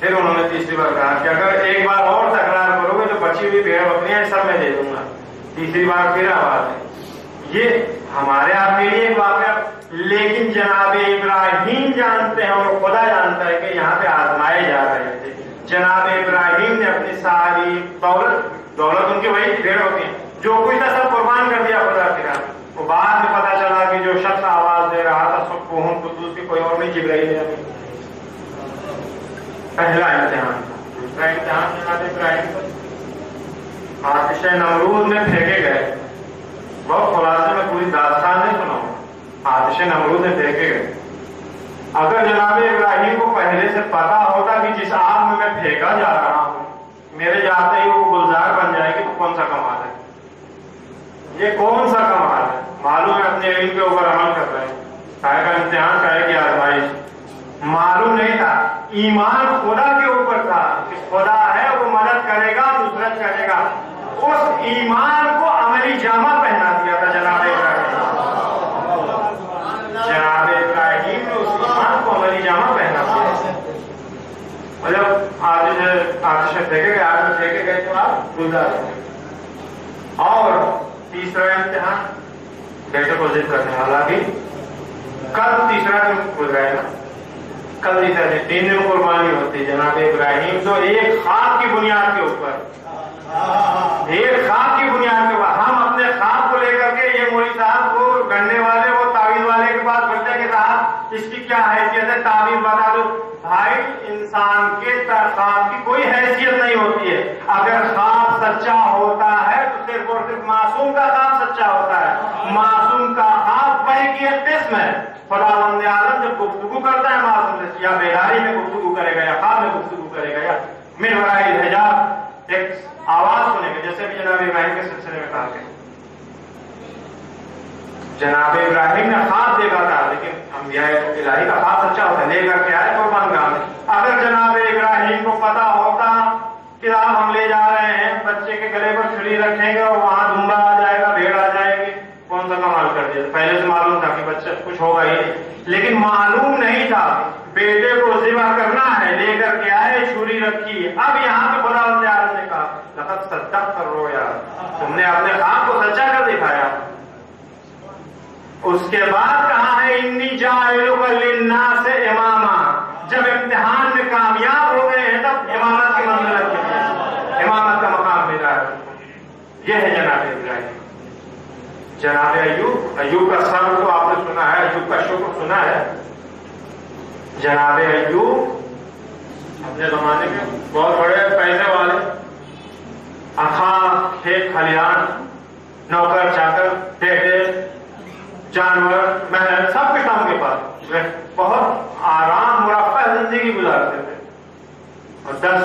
A: پھر انہوں نے تیسری بار کہا کہ اگر ایک بار اور تکرار کرو گے تو بچی ہوئی بھیڑ بکریاں سب میں دے دوں گا۔ تیسری بار پھر آواز ہے۔ یہ ہمارے آپ کے لیے ایک واقعہ، لیکن جناب ابراہیم جانتے ہیں اور خدا جانتا ہے کہ یہاں پہ آزمائے جا رہے تھے۔ جناب ابراہیم نے اپنی ساری دولت ان کی وہی بھیڑ ہوتی ہے، جو کچھ تھا سب قربان کر دیا خدا کے راہ۔ وہ بعد میں پتا چلا کہ جو شخص آواز دے رہا تھا سبوح قدوس کی کوئی اور نہیں، جبرائیل ہے۔ پہلا امتحان تھا۔ دوسرا امتحان جناب ابراہیم پر آتش نمرود میں پھینکے گئے۔ بہت خلاصے میں پوری داستان نہیں سناؤں، آتش نمرود میں پھینکے گئے۔ اگر جناب ابراہیم کو پہلے سے پتا ہوتا کہ جس آگ میں میں پھینکا جا رہا ہوں میرے جاتے ہی وہ گلزار بن جائے گی، تو کون سا کمال ہے؟ یہ کون سا کمال ہے؟ معلوم ہے اپنے علم کے اوپر عمل کر رہے ہیں، چاہے کا امتحان چاہے کی آزمائش۔ معلوم نہیں تھا، ایمان خدا کے اوپر تھا کہ خدا ہے، وہ مدد کرے گا، نصرت کرے گا۔ اس ایمان کو عملی جامہ پہنا دیا تھا جناب ابراہیم۔ جناب ابراہیم نے اس ایمان کو عملی جامہ پہنا دیا۔ اور جب آتش پھینکے گئے، آگ میں پھینکے گئے تو آپ گلزار ہو گئے۔ اور تیسرا امتحان بیٹے کو ضد کرنے والا بھی، کل تیسرا دن گزرائے گا، کل تیسرا دن 3 دن قربانی ہوتی ہے۔ جناب ابراہیم تو ایک خواب کی بنیاد کے اوپر، ایک خواب کی بنیاد کے اوپر، ہم اپنے خواب کو لے کر کے یہ مولوی صاحب کو گننے والے وہ تعویذ والے کے پاس بڑھتے ہیں کہ صاحب اس کی کیا حیثیت ہے، تعویذ بتا دو۔ بھائی انسان کے خواب کی کوئی حیثیت نہیں ہوتی ہے۔ اگر خواب سچا ہوتا ہے تو صرف اور صرف معصوم کا خواب سچا ہوتا ہے۔ معصوم کا خواب وحی کی ایک قسم ہے۔ خداوند عالم جب گفتگو کرتا ہے معصوم سے، یا بیداری میں گفتگو کرے گا، یا خواب میں گفتگو کرے گا، یا من وراء الحجاب ایک آواز سنے گا، جیسے بھی جناب ابراہیم کے سلسلے میں کہا گیا۔ جناب ابراہیم نے خواب دیکھا تھا، لیکن انبیاء الہی کا خواب سچا ہوتا ہے، لے کر کے آئے قربان گاہ میں۔ اگر جناب ابراہیم کو پتا ہوتا کہ آپ ہم لے جا رہے ہیں، بچے کے گلے پر چھری رکھیں گے اور وہاں دمبا آ جائے گا، بھیڑ آ جائے گی، کون سا کمال کر دیا؟ پہلے سے معلوم تھا کہ بچہ کچھ ہوگا ہی نہیں، لیکن معلوم نہیں تھا بیٹے کو ذبح کرنا ہے، لے کر کے آئے، چھری رکھی۔ اب یہاں پہ خداوند عالم نے کہا لقد صدقت الرؤیا، تم نے اپنے خواب کو سچا کر دکھایا۔ اس کے بعد کہا ہے انی جاعلک للناس اماما۔ جب امتحان میں کامیاب ہو گئے ہیں تب امامت کی منزلت کے لیے، امامت کا مقام ملا ہے۔ یہ ہے جناب ابراہیم۔ جناب ایوب کا صبر تو آپ نے سنا ہے، ایوب کا شکر سنا ہے۔ جناب ایوب اپنے زمانے کے بہت بڑے پیسے والے، اخا کھیت کھلیان، نوکر چاکر، بیٹے، جانور، محل، سب کچھ ان کے پاس، بہت آرام مرفہ زندگی گزارتے تھے۔ اور 10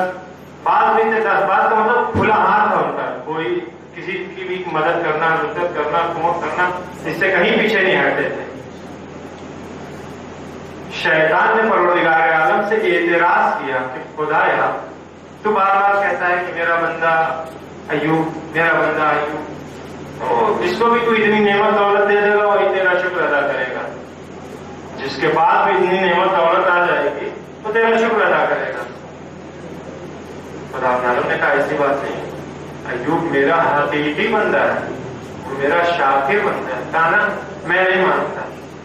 A: بات نہیں تھے، 10 بات کا مطلب کھلا ہاتھ ہوتا ہے، کوئی کسی کی بھی مدد کرنا، نصرت کرنا، کمک کرنا، اس سے کہیں پیچھے نہیں ہٹتے تھے۔ شیطان نے پروردگار عالم سے اعتراض کیا کہ خدایا تو بار بار کہتا ہے کہ میرا بندہ ایوب، میرا بندہ ایوب، اس کو بھی تو اتنی نعمت دولت دے دے گا وہی تیرا شکر ادا کرے گا، جس کے بعد بھی اتنی نعمت دولت آ جائے گی تو تیرا شکر ادا کرے گا۔ خدا تعالیٰ نے کہا ایسی بات نہیں، ایوب میرا حقیقی بندہ ہے، وہ میرا شاکر بندہ ہے، تانا میں نہیں مانتا،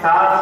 A: 7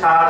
A: 7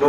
A: 2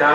A: 4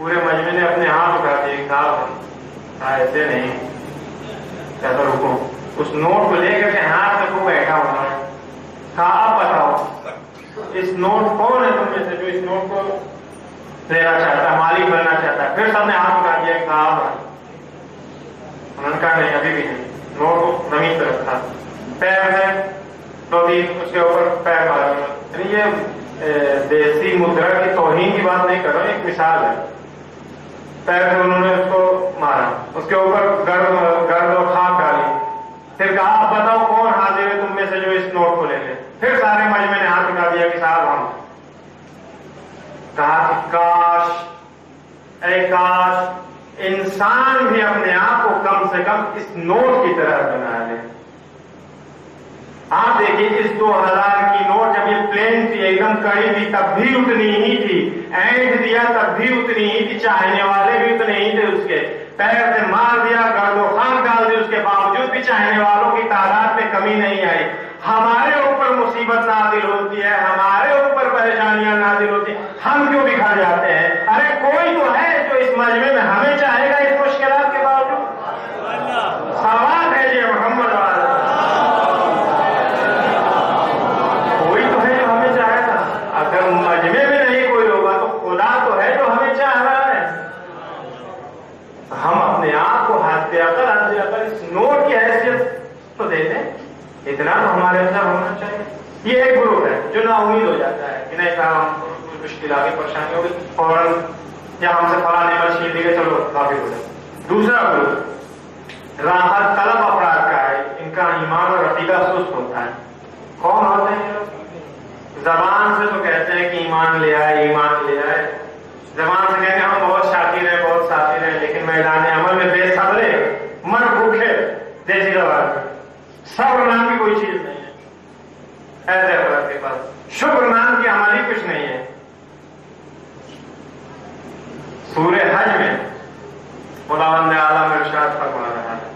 A: پورے مجمع نے اپنے ہاتھ اٹھا دیے، کہا ایسے نہیں، کہتا رکو، اس نوٹ کو لے کر کے ہاتھ میں کو بیٹھا ہوا ہے، کہا آپ بتاؤ اس نوٹ کون ہے تم میں سے جو اس نوٹ کو لینا چاہتا ہے، مالک بننا چاہتا ہے؟ پھر سب نے ہاتھ اٹھا دیا، کہا انہوں نے کہا نہیں، ابھی بھی نہیں، نوٹ کو زمین پہ رکھا، پیر میں 2-3 اس کے اوپر پیر مارا، یعنی یہ دیسی مدرا کی توہین کی بات نہیں کر رہا ہوں، ایک مثال ہے، پیر سے انہوں نے اس کو مارا، اس کے اوپر گرد اور خاک ڈالی، پھر کہا آپ بتاؤ کون حاضر ہے تم میں سے جو اس نوٹ کو لے لے؟ پھر سارے مجمع نے ہاتھ اٹھا دیا کہ صاحب ہم۔ کہا کہ کاش، اے کاش انسان بھی اپنے آپ کو کم سے کم اس نوٹ کی طرح بنا لے۔ آپ دیکھیے اس 2000 کی نوٹ جب یہ پلین تھی، ایک دم کڑی تھی، تب بھی اتنی ہی تھی، اینٹ دیا تب بھی اتنی ہی تھی، چاہنے والے بھی اتنے ہی تھے، اس کے پیر سے مار دیا، گرد و خاک ڈال دی، اس کے باوجود بھی چاہنے والوں کی تعداد میں کمی نہیں آئی۔ ہمارے اوپر مصیبت نازل ہوتی ہے، ہمارے اوپر پریشانیاں نازل ہوتی ہیں، ہم کیوں بکھر جاتے ہیں؟ ارے کوئی تو ہے جو اس مجمع میں ہمیں چاہے گا اس مشکلات کے باوجود۔ سوال ہے یہ محمد والا، کوئی تو ہے جو ہمیں چاہے گا۔ اگر مجمع میں نہیں کوئی ہوگا تو خدا تو ہے جو ہمیں چاہ رہا ہے۔ ہم اپنے آپ کو ہاتھ دے کر اس نوٹ کی حیثیت تو دے دیں، اتنا تو ہمارے اندر ہونا چاہیے۔ یہ ایک گروپ ہے جو نا امید ہو جاتا ہے کہ نہیں کہا ہم کوئی مشکل آگے پریشانی ہوگی، فوراً یا ہم سے فلاں نعمت چھین دی گئی، چلو کافی ہو جائے۔ دوسرا گروپ راحت طلب افراد کا ہے، ان کا ایمان اور عقیدہ سست ہوتا ہے۔ کون ہوتے ہیں یہ لوگ؟ زبان سے تو کہتے ہیں کہ ایمان لے آئے، ایمان لے آئے، زبان سے کہیں گے ہم بہت شاکر ہیں، بہت شاکر ہیں، لیکن میدان عمل میں بے صبرے، مر بھوکے، دیسی زبان میں صبر نام کی کوئی چیز نہیں ہے ایسے افراد کے پاس، شکر نام کی عملی کچھ نہیں ہے۔ سورہ حج میں خداوند عالم ارشاد فرما رہا ہے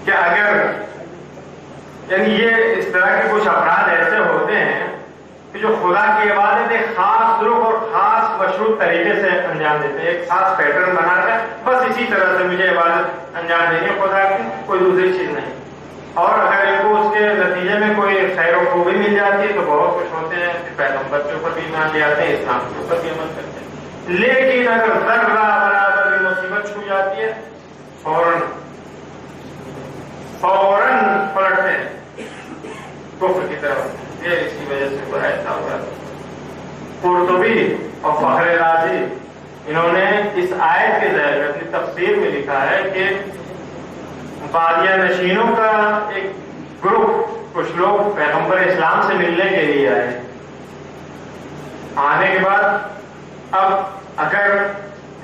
A: کہ اگر یعنی یہ اس طرح کے کچھ افراد ایسے ہوتے ہیں کہ جو خدا کی عبادت ایک خاص طرق اور خاص مشروط طریقے سے انجام دیتے ہیں، ایک خاص پیٹرن بنا کر بس اسی طرح سے مجھے عبادت انجام دینی ہے خدا کی، کوئی دوسری چیز نہیں۔ اور اگر ان کو اس کے نتیجے میں کوئی خیر و خوبی مل جاتی ہے تو بہت خوش ہوتے ہیں، پیغمبر کے اوپر بھی ایمان لے آتے ہیں، اسلام کے اوپر بھی عمل کرتے ہیں۔ لیکن اگر ذرہ برابر بھی مصیبت چھو جاتی ہے فوراً پلٹتے ہیں کفر کی طرف۔ یہ اس کی وجہ سے برا ایسا ہوا۔ قرطبی اور فخر رازی انہوں نے اس آیت کے ذیل میں اپنی تفسیر میں لکھا ہے کہ بادیہ نشینوں کا ایک گروپ، کچھ لوگ پیغمبر اسلام سے ملنے کے لیے آئے، آنے کے بعد اب اگر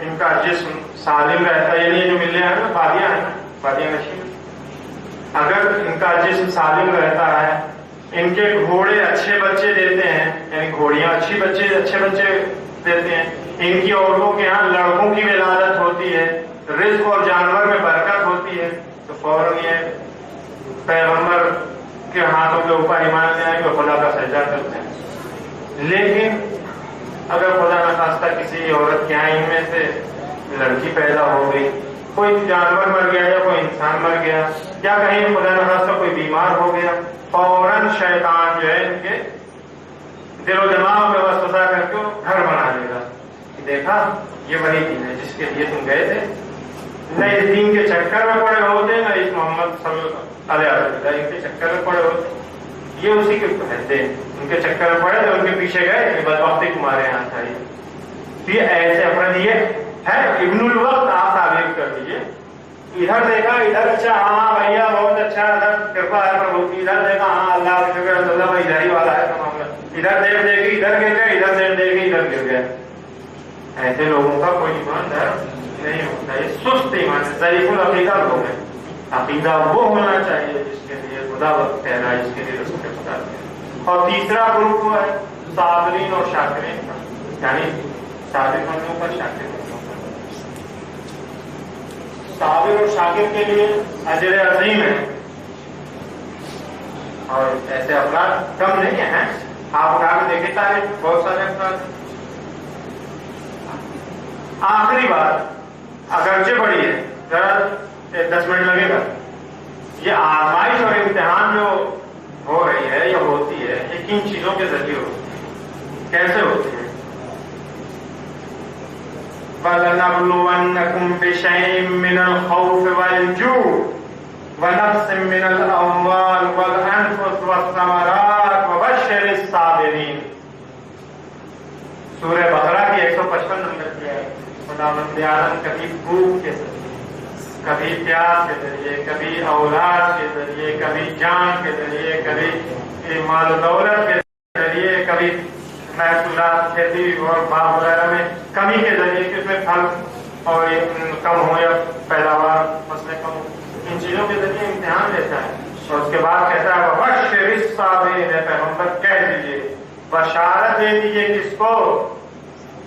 A: ان کا جسم سالم رہتا ہے، یعنی جو ملنے آئے نا بادیہ ہے نا، بادیہ نشین، اگر ان کا جسم سالم رہتا ہے، ان کے گھوڑے اچھے بچے دیتے ہیں، یعنی گھوڑیاں اچھے بچے دیتے ہیں، ان کی عورتوں کے ہاں لڑکوں کی ولادت ہوتی ہے، رزق اور جانور میں برکت ہوتی ہے، تو فوراً یہ پیغمبر کے ہاتھوں کے اوپر ایمان لے آئیں گے، خدا کا سجدہ کرتے ہیں۔ لیکن اگر خدا نخواستہ کسی عورت کے یہاں ان میں سے لڑکی پیدا ہو گئی، کوئی جانور مر گیا یا کوئی انسان مر گیا، یا کہیں خدا نخواستہ کوئی بیمار ہو گیا، فوراً شیطان جو ہے ان کے دل و دماغ میں وسوسہ کر کے گھر بنا لے گا کہ دیکھا یہ وہی دین ہے جس کے لیے تم گئے تھے، نہ اس دین کے چکر میں پڑے ہوتے، نہ اس محمد صلی اللہ علیہ وسلم ان کے چکر میں پڑے ہوتے، یہ اسی کے کہتے ہیں، ان کے چکر میں پڑے تو ان کے پیچھے گئے کہ بدبختی تمہارے یہاں تھا۔ یہ ایسے افراد یہ ہے ابن الوقت، آپ تعبیر کر دیجیے، ادھر دیکھا ادھر اچھا، ہاں بھیا بہت اچھا، ادھر کرپا ہے پربھو کی، ادھر دیکھا ہاں اللہ کا شکر اللہ بھائی ادھر ہی والا ہے تمام، ادھر دیکھ دیکھی ادھر گر گئے، ادھر دیکھ دیکھی ادھر گر گئے۔ ایسے لوگوں کا کوئی ایمان نہیں ہوتا، یہ سست ایمان ہے، ضعیف العقیدہ لوگ ہیں۔ عقیدہ وہ ہونا چاہیے جس کے لیے خدا وقت کہنا ہے، جس کے لیے رسول خدا ہے۔ اور تیسرا گروپ وہ ہے صابرین اور شاکرین کا، یعنی صابر بندوں کا، شاکر بندوں کا۔ صابر اور شاکر کے لیے اجر عظیم ہے، اور ایسے افراد کم نہیں ہیں، آپ اٹھا کے دیکھے تاریخ بہت سارے افراد۔ آخری بات، اگرچہ بڑی ہے، ذرا 10 منٹ لگے گا، یہ آزمائش اور امتحان جو ہو رہی ہے یا ہوتی ہے یہ کن چیزوں کے ذریعے ہوتی ہے، کیسے ہوتی ہے؟ وَلَنَبْلُوَنَّكُمْ بِشَيْءٍ مِّنَ الْخَوْفِ وَالْجُوعِ وَنَقْصٍ مِّنَ الْأَمْوَالِ وَالْأَنفُسِ وَالثَّمَرَاتِ وَبَشِّرِ الصَّابِرِينَ۔ سورہ بقرہ کی 155 نمبر کی ہے۔ خداوند عالم کبھی بھوک کے ذریعے، کبھی پیاس کے ذریعے، کبھی اولاد کے ذریعے، کبھی جان کے ذریعے، کبھی مال و دولت کے ذریعے، کبھی محصولات کھیتی اور باغ وغیرہ میں کمی کے ذریعے کہ اس میں پھل اور کم ہو یا پیداوار فصلیں کم ہو، ان چیزوں کے ذریعے امتحان لیتا ہے۔ اور اس کے بعد کہتا ہے وَبَشِّرِ الصَّابِرِينَ، پیغمبر کہہ دیجیے، بشارت دے دیجیے کس کو؟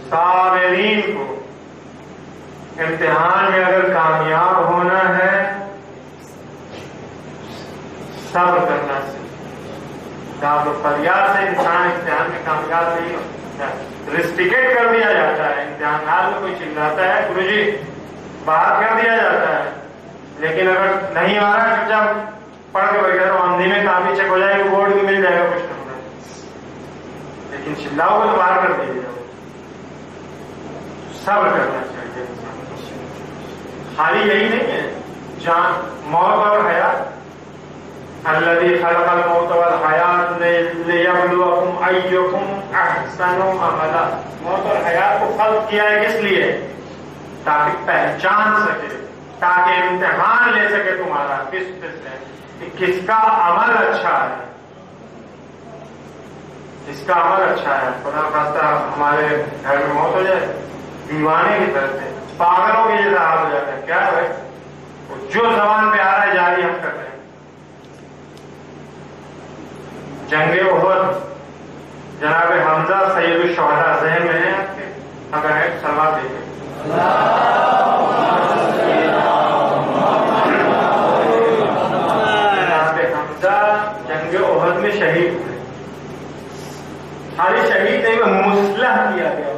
A: صابرین کو۔ امتحان میں اگر کامیاب ہونا ہے صبر کرنا سے، داد و فریاد سے انسان امتحان میں کامیاب نہیں ہوتا، ریسٹیکیٹ کر دیا جاتا ہے۔ امتحان میں کوئی چلاتا ہے گرو جی باہر کر دیا جاتا ہے، لیکن اگر نہیں آ رہا ہے جب پڑھ کے بیٹھا تو آندھی میں کافی چیک ہو جائے گا، بورڈ بھی مل جائے گا کچھ کرنا، لیکن چلاؤ کو تو باہر کر دیجیے۔ صبر کرنا چاہیے، خالی یہی نہیں ہے، جان موت اور حیات، الذی خلق الموت والحیات لیبلوکم ایکم احسن عملا۔ موت اور حیات کو خلق کیا ہے کس لیے؟ تاکہ پہچان سکے، تاکہ امتحان لے سکے تمہارا کس سے، کہ کس کا عمل اچھا ہے، کس کا عمل اچھا ہے۔ خدا خواستہ ہمارے گھر میں موت ہو جائے، دیوانے کی طرف سے پاگلوں کی جیسا حال ہو جاتا ہے، کیا ہے جو زبان پہ آ رہا ہے جاری ہم کر رہے ہیں۔ جنگ احد، جناب حمزہ سید الشہداء ذہن میں ہے آپ کے؟ اگر ہے سلام دیجیے۔ جناب حمزہ جنگ احد میں شہید ہوئے، خالی شہید نہیں وہ مسلح کیا گیا،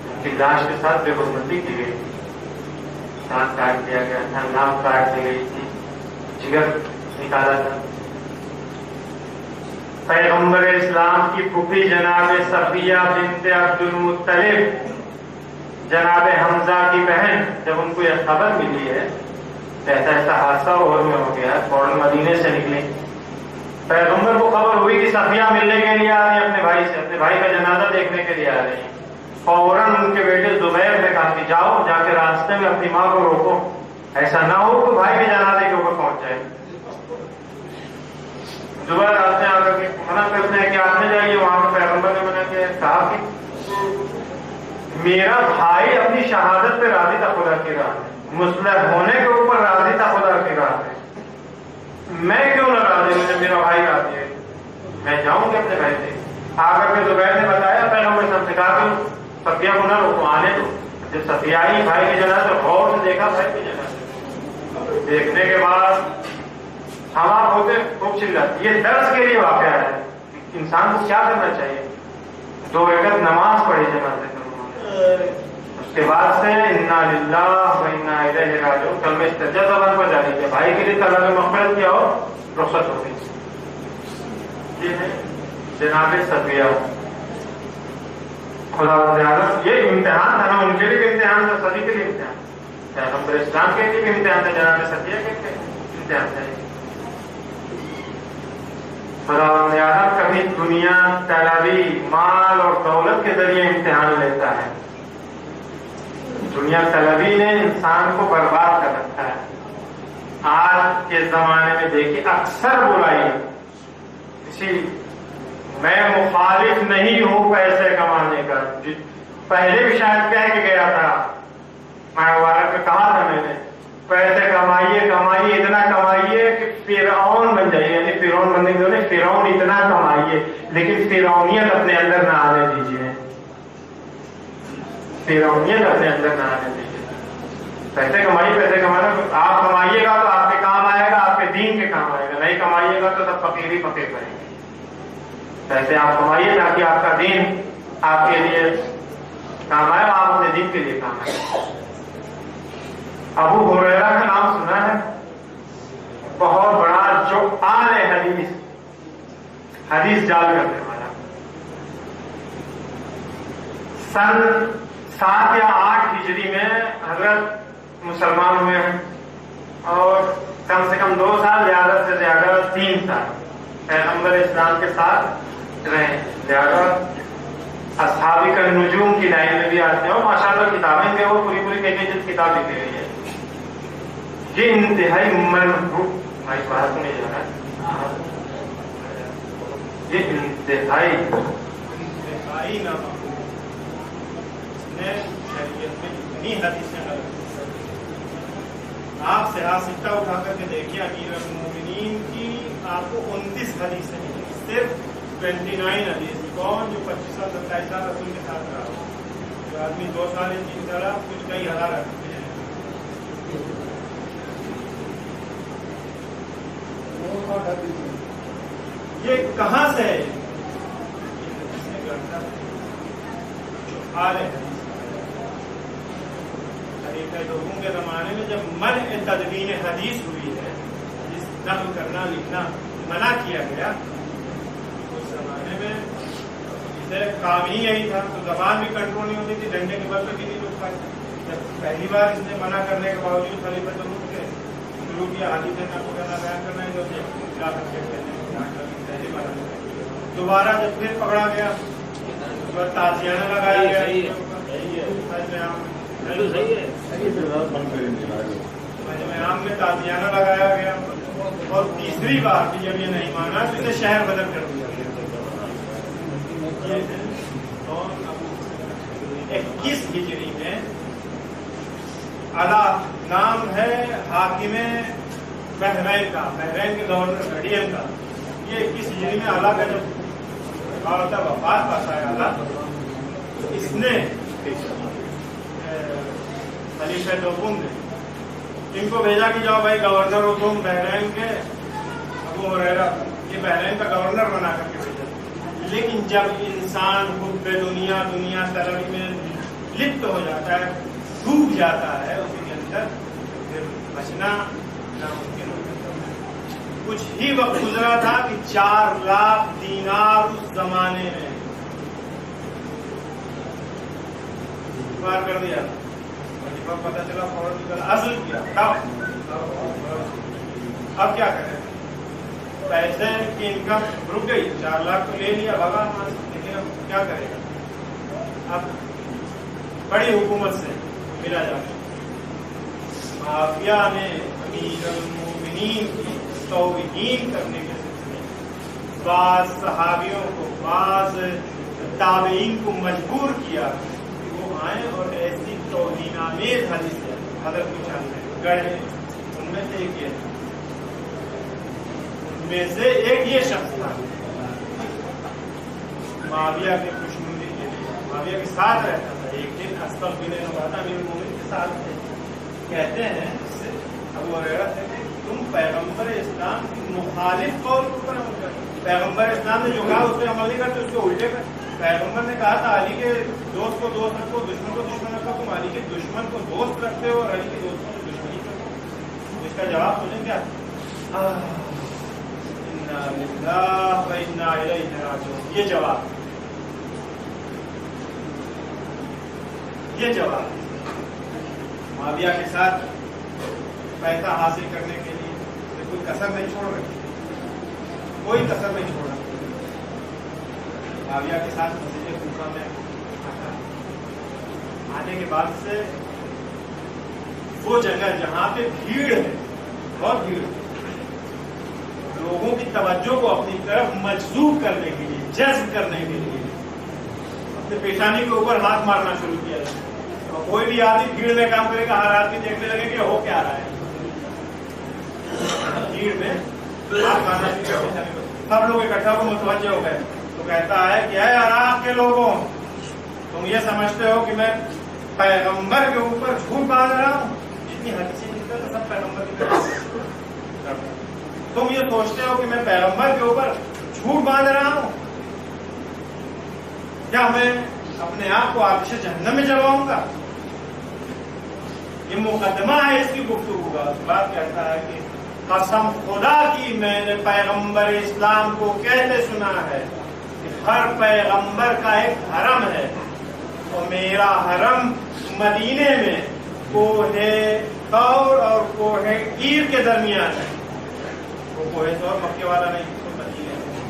A: ان کی لاش کے ساتھ بے حرمتی کی گئی، دانت کاٹ دیا گیا تھا، ناک کاٹ دی گئی تھی، جگر نکالا تھا۔ پیغمبر اسلام کی پھوپھی جناب صفیہ بنت عبد المطلب، جناب حمزہ کی بہن، جب ان کو یہ خبر ملی ہے ایسا ایسا حادثہ اور میں ہو گیا، فوراً مدینے سے نکلے۔ پیغمبر کو خبر ہوئی کہ صفیہ ملنے کے لیے آ رہی ہے اپنے بھائی سے، اپنے بھائی کا جنازہ دیکھنے کے لیے آ رہی ہے۔ فوراً ان کے بیٹے زبیر نے کہا کہ جاؤ، جا کے راستے میں اپنی ماں کو روکو، ایسا نہ ہو کہ بھائی کے جنازے کے اوپر پہنچ جائے۔ زبیر راستے آ کر کے منع کرتے ہیں کہ آپ نے جائیے، وہاں پر پیغمبر نے منع کیا، کہا کہ میرا بھائی اپنی شہادت پہ راضی تھا خدا کی راہ میں، مسلح ہونے کے اوپر راضی تھا خدا کی راہ میں، میں کیوں نہ راضی ہوں؟ میرا بھائی راضی ہے، میں جاؤں گا اپنے بھائی سے۔ آ کر کے زبیر نے بتایا پیغمبر صاحب سے، کہا کہ صفیہ کو نہ روکو، آنے دو۔ جب صفیہ آئی بھائی کے جنازے غور سے دیکھا، بھائی کے جنازے دیکھنے کے بعد ہم آپ ہوتے خوب چلاتے۔ یہ درس کے لیے واقعہ ہے، انسان کو کیا کرنا چاہیے؟ 2 رکعت نماز پڑھی جنازے پر، اس کے بعد سے انا للہ و انا الیہ راجعون کلمہ استرجاع زبان پر جاری کیا، بھائی کے لیے طلب مغفرت کیا ہو، رخصت ہو گئی۔ یہ ہے جناب صفیہ، خدا عالم یہ امتحان تھا نا، ان کے لیے بھی امتحان تھا، سبھی کے لیے امتحان، پیغمبر اسلام کے لیے بھی امتحان تھا، جناب صفیہ کے امتحان تھا۔ خدا عالم کبھی دنیا طلبی، مال اور دولت کے ذریعے امتحان لیتا ہے۔ دنیا طلبی نے انسان کو برباد کر رکھا ہے۔ آج کے زمانے میں دیکھیے اکثر برائی، اسی میں مخالف نہیں ہوں پیسے کمانے کا، پہلے بھی شاید کہہ کے گیا تھا، مبارک میں کہا تھا میں نے، پیسے کمائیے کمائیے، اتنا کمائیے کہ فرعون بن جائیے، یعنی فرعون بننے کے لیے فرعون اتنا کمائیے، لیکن فرعونیت اپنے اندر نہ آنے دیجیے، فرعونیت اپنے اندر نہ آنے دیجیے۔ پیسے کمائیے، پیسے کمانا، آپ کمائیے گا تو آپ کے کام آئے گا، آپ کے دین کے کام آئے گا، نہیں کمائیے گا تو سب فقیر ہی فقیر بنے گے۔ پیسے آپ کمائیے تاکہ آپ کا دین آپ کے لیے کام آئے، آپ اپنے دین کے لیے کام آئے۔ ابو ہریرہ کا نام سنا ہے، بہت بڑا جو اہل حدیث جال کرنے والا۔ سن 7 یا 8 ہجری میں حضرت مسلمان ہوئے ہیں، اور کم سے کم 2 سال، زیادہ سے زیادہ 3 سال پیغمبر اسلام کے ساتھ رہے۔ زیادہ اصحابی کا نجوم کی لائن میں بھی آتے ہیں، اور ماشاءاللہ کتابیں بھی وہ پوری کتاب لکھی ہوئی ہے۔ یہ انتہائی بھائی بات نہیں جا رہا ہے، یہ انتہائی
B: آپ سے سکہ اٹھا کر کے دیکھیے امیر المومنین کی آپ کو 29 حدیثیں ملی، صرف 29 حدیث۔ کون جو 25 سال 27 سال رسول کے ساتھ رہا، جو آدمی 2 سال 3 سال کچھ کئی ہزار رکھتے ہیں۔ یہ کہاں سے ہے؟ خلیفہ دوم کے زمانے میں جب منع تدوین حدیث ہوئی ہے، جس نقل کرنا لکھنا منع کیا گیا، اس زمانے میں کام ہی یہی تھا، تو زبان بھی کنٹرول نہیں ہوتی تھی، ڈنڈے کے بل پہ بھی نہیں لوگ پاتے۔ جب پہلی بار اس نے منع کرنے کے باوجود خلیفہ دوم کے شروع کیا حدیث نقل کرنا بیان کرنا ہے، دوبارہ جب پھر پکڑا گیا تازیانہ لگایا گیا، عام میں تازیانہ لگایا گیا، اور تیسری بار بھی جب یہ نہیں مانا تو اسے شہر بدل کر دیا گیا۔ 21 ہجری میں علا نام ہے حاکم بحرین کا، بحرین کے گورنر گڈیم کا۔ یہ 21 ہجری میں علا کا جب وفات پاس آیا علا، تو اس نے خلیفہ دوم نے ان کو بھیجا کہ جاؤ بھائی گورنر ہو تم بحرین کے، ابو ہریرہ یہ بحرین کا گورنر بنا کر کے بھیجا۔ لیکن جب انسان حب دنیا طلب میں لپت ہو جاتا ہے، ڈوب جاتا ہے اسی کے اندر، پھر بچنا ناممکن ہو جاتا ہے۔ کچھ ہی وقت گزرا تھا کہ 4 لاکھ دینار اس زمانے میں پار کر دیا، پتا چلا فوراً نکل اصل کیا۔ اب کیا کریں، پیسے کی انکم رک گئی، 4 لاکھ تو لے لیا بھگا، لیکن اب کیا کرے گا؟ اب بڑی حکومت سے ملا جاتا، معافیہ نے امیر المومنین کی توہین کرنے کے سلسلے میں بعض صحابیوں کو، بعض تابعین کو مجبور کیا کہ وہ آئیں اور ایسی توہین آمیز حدیثیں حضرت کو چاہتے گڑھے۔ ان میں سے ایک یہ تھا، ان میں سے ایک یہ شخص تھا معاویہ کے دشمنی کے لیے، معاویہ کے ساتھ رہتا تھا۔ ایک دن اسبق بن رباطہ امیر المومنین کے ساتھ تھے، کہتے ہیں اس سے ابو ہریرہ سے کہ تم پیغمبر اسلام کی مخالف قول پر عمل کرتے، پیغمبر اسلام نے جو کہا اس پہ عمل نہیں کرتے، اس کو الٹے کر۔ پیغمبر نے کہا تھا علی کے دوست کو دوست رکھو، دشمن کو دشمن رکھو، تم علی کے دشمن کو دوست رکھتے ہو اور علی کے دوستوں کو دشمنی کرتے ہو۔ اس کا جواب سنیں کیا؟ انا للہ و انا الیہ راجعون۔ یہ جواب معاویہ کے ساتھ پیسہ حاصل کرنے کے لیے کوئی کسر نہیں چھوڑ رہے، کوئی کسر نہیں چھوڑ رہا۔ معاویہ کے ساتھ مسجد کوفہ میں آنے کے بعد سے وہ جگہ جہاں پہ بھیڑ ہے، بہت بھیڑ ہے، لوگوں کی توجہ کو اپنی طرف مجذوب کرنے کے لیے، جذب کرنے کے لیے اپنے پیشانی کے اوپر ہاتھ مارنا شروع کیا جائے۔ اور کوئی بھی آدمی بھیڑ میں کام کرے گا، ہر آدمی دیکھنے لگے کہ ہو کیا رہا ہے، بھیڑ میں ہاتھ مارنا شروع کیا۔ سب لوگ اکٹھا کو متوجہ ہو گئے، تو کہتا ہے کہ اے عراق کے لوگوں، تم یہ سمجھتے ہو کہ میں پیغمبر کے اوپر جھوٹ باندھ رہا ہوں؟ جتنی حدیثیں نکلتے ہیں سب پیغمبر کی طرف۔ تم یہ سوچتے ہو کہ میں پیغمبر کے اوپر جھوٹ باندھ رہا ہوں؟ کیا میں اپنے آپ کو آتش جہنم میں جلاؤں گا؟ یہ مقدمہ ہے اس کی گفتگو کا. اس بات کہتا ہے کہ قسم خدا کی میں نے پیغمبر اسلام کو کہتے سنا ہے کہ ہر پیغمبر کا ایک حرم ہے، اور میرا حرم مدینے میں کوہ طور اور کوہ گیر کے درمیان ہے. وہ کوہ طور مکے والا نہیں، مدینے میں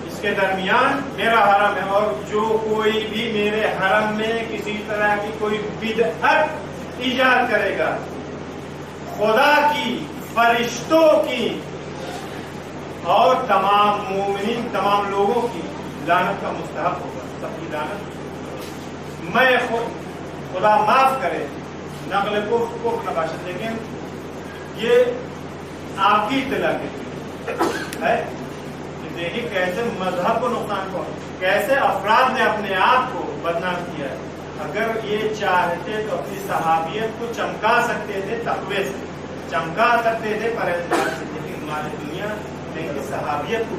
B: اس کے درمیان میرا حرم ہے. اور جو کوئی بھی میرے حرم میں کسی طرح کی کوئی بدعت ایجاد کرے گا، خدا کی، فرشتوں کی اور تمام مومنین، تمام لوگوں کی لعنت کا مستحق ہوگا. سب کی لعنت میں خدا معاف کرے، نقل کو نباشت. لیکن یہ آپ کی اطلاع ہے کہ دیکھیے کیسے مذہب کو نقصان پہنچا، کیسے افراد نے اپنے آپ کو بدنام کیا ہے. اگر یہ چاہتے تو اپنی صحابیت کو چمکا سکتے تھے، تقوی سے چمکا سکتے تھے، پرہیزگار سے، لیکن ہماری دنیا نے کی صحابیت کو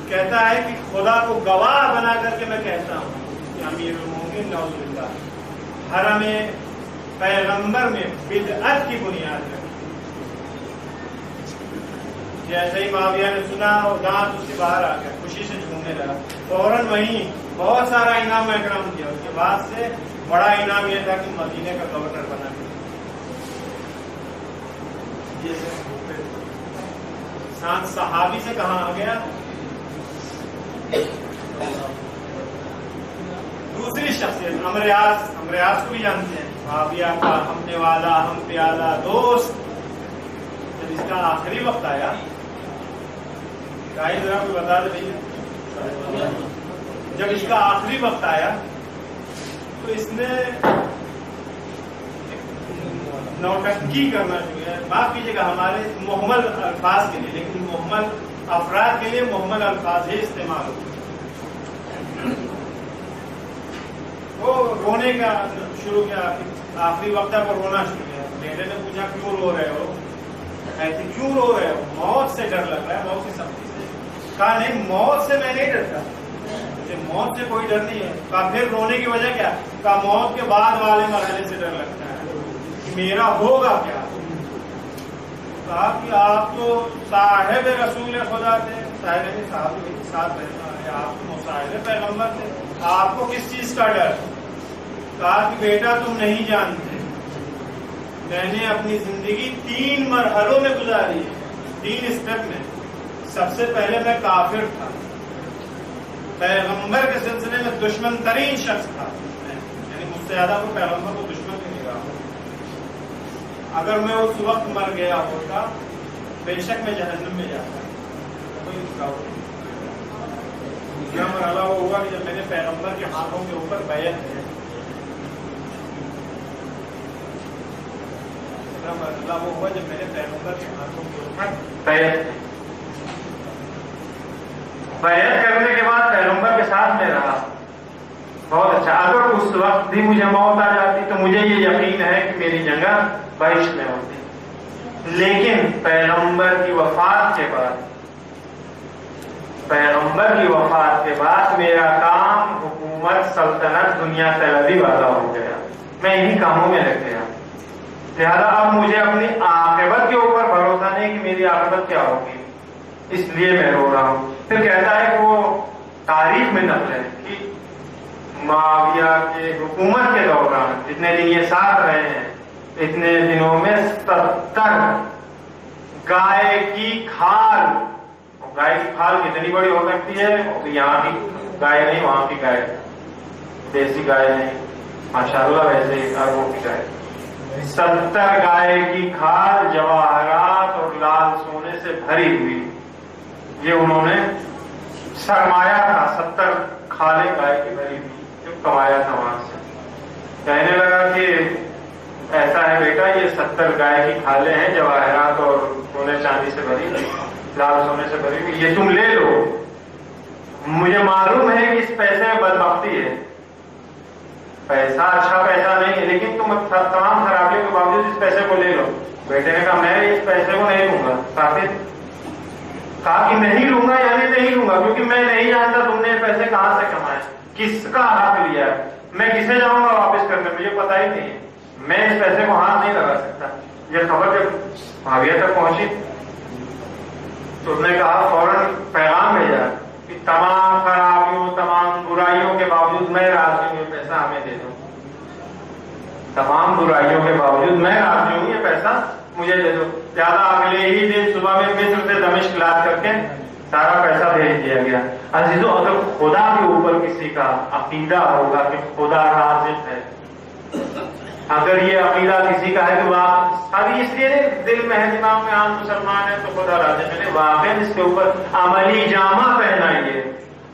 B: کہتا ہے کہ خدا کو گواہ بنا کر کے میں کہتا ہوں کہ امیر المومنین نعوذ باللہ حرم پیغمبر میں بدعت کی بنیاد ہے. جیسے ہی معاویہ نے سنا اور دانت اس کے باہر آ گیا، خوشی سے جھومنے لگا، فوراً وہیں بہت سارا انعام اکرام دیا. اس کے بعد سے بڑا انعام یہ تھا کہ مدینے کا گورنر بنا دیا. ساتھ صحابی سے کہاں آ گیا؟ دوسری شخصیت امریاس کو بھی جانتے ہیں، معاویہ کا ہمنے والا، ہم پیالہ دوست. جب اس کا آخری وقت آیا، ذرا کوئی بتا دے بھائی، جب اس کا آخری وقت آیا تو اس نے نوٹنکی کرنا جو ہے، معاف کیجیے گا ہمارے محمل الفاظ کے لیے، لیکن محمل افراد کے لیے محمل الفاظ ہی استعمال ہوتے. وہ رونے کا شروع کیا، آخری وقت پر رونا شروع کیا. بیٹے نے پوچھا کیوں رو رہے ہو؟ ایسے کیوں رو رہے ہو؟ موت سے ڈر لگ رہا ہے، موت کی سختی سے. کہا نہیں، موت سے میں نہیں ڈرتا، مجھے موت سے کوئی ڈر نہیں ہے. کہا پھر رونے کی وجہ کیا؟ کہا موت کے بعد والے مرحلے سے ڈر لگتا ہے کہ میرا ہوگا کیا. کہا کہ آپ تو صاحب رسول خدا تھے، صاحب کے ساتھ رہنا ہے، آپ تو مصاحب پیغمبر تھے، آپ کو کس چیز کا ڈر؟ کہا کہ بیٹا تم نہیں جانتے، میں نے اپنی زندگی 3 مرحلوں میں گزاری ہے، 3 اسٹیپ میں. سب سے پہلے میں کافر تھا، پیغمبر کے سلسلے میں دشمن ترین شخص تھا، یعنی مجھ سے زیادہ کو پیغمبر کو دشمن بھی نہیں رہا. اگر میں اس وقت مر گیا ہوتا بے شک میں جہنم میں جاتا، کوئی رکاوٹ نہیں. دوسرا مرحلہ وہ ہوا کہ جب میں نے پیغمبر کے ہاتھوں کے اوپر بیعت ہے. دوسرا مرحلہ وہ ہوا جب میں نے پیغمبر کے ہاتھوں کے اوپر
A: بیعت کرنے کے بعد پیغمبر کے ساتھ میں رہا. بہت اچھا. اگر اس وقت بھی مجھے موت آ جاتی تو مجھے یہ یقین ہے کہ میری جگہ بہشت میں ہوتی. لیکن پیغمبر کی وفات کے بعد میرا کام حکومت، سلطنت، دنیا طلبی والا ہو گیا. میں انہی کاموں میں لگ گیا. لہذا اب مجھے اپنی عاقبت کے اوپر بھروسہ نہیں کہ میری عاقبت کیا ہوگی، اس لیے میں رو رہا ہوں. پھر کہتا ہے کہ وہ تاریخ میں نقل ہے کہ معاویہ کے حکومت کے دوران جتنے دن یہ ساتھ رہے ہیں، اتنے دنوں میں 70 گائے کی کھال. گائے کی کھال کتنی بڑی ہو سکتی ہے؟ یہاں کی گائے نہیں، وہاں کی گائے، دیسی گائے نہیں، ماشاءاللہ ویسے اربوں کی گائے. 70 گائے کی کھال جواہرات اور لال سونے سے بھری ہوئی، یہ انہوں نے سرمایا تھا. 70 کھالیں گائے کی بھری ہوئی جو کمایا تھا وہاں سے. کہنے لگا کہ ایسا ہے بیٹا، یہ 70 گائے کی کھالیں ہیں جواہرات اور سونے چاندی سے بھری، لال سونے سے بھری ہوئی، یہ تم لے لو. مجھے معلوم ہے کہ اس پیسے میں بدبختی ہے، پیسہ اچھا پیسہ نہیں ہے، لیکن تم تمام خرابیوں کے باوجود اس پیسے کو لے لو. بیٹے نے کہا میں اس پیسے کو نہیں لوں گا. کافی کہا کہ نہیں لوں گا یعنی نہیں لوں گا، کیونکہ میں نہیں جانتا تم نے پیسے کہاں سے کمائے، کس کا حق لیا ہے، میں کسے جاؤں گا واپس کرنے، مجھے پتا ہی نہیں ہے، میں اس پیسے کو ہاتھ نہیں لگا سکتا۔ یہ خبر جب معاویہ تک پہنچی تو اس نے کہا، فوراً پیغام بھیجا کہ تمام خرابیوں تمام برائیوں کے باوجود میں راضی ہوں، یہ پیسہ ہمیں دے دو، تمام برائیوں کے باوجود میں راضی ہوں، یہ پیسہ مجھے دے دو۔ زیادہ اگلے ہی دن صبح میں مصر سے دمشق لاد کر کے سارا پیسہ بھیج دیا گیا۔ عزیزو، اگر خدا کے اوپر کسی کا عقیدہ ہوگا کہ خدا رازق ہے، اگر یہ عقیدہ کسی کا ہے کہ ابھی اس لیے دل میں ہے دماغ میں عام مسلمان ہے تو خدا رازق ہے، واقعی اس کے اوپر عملی جامہ پہنائیے۔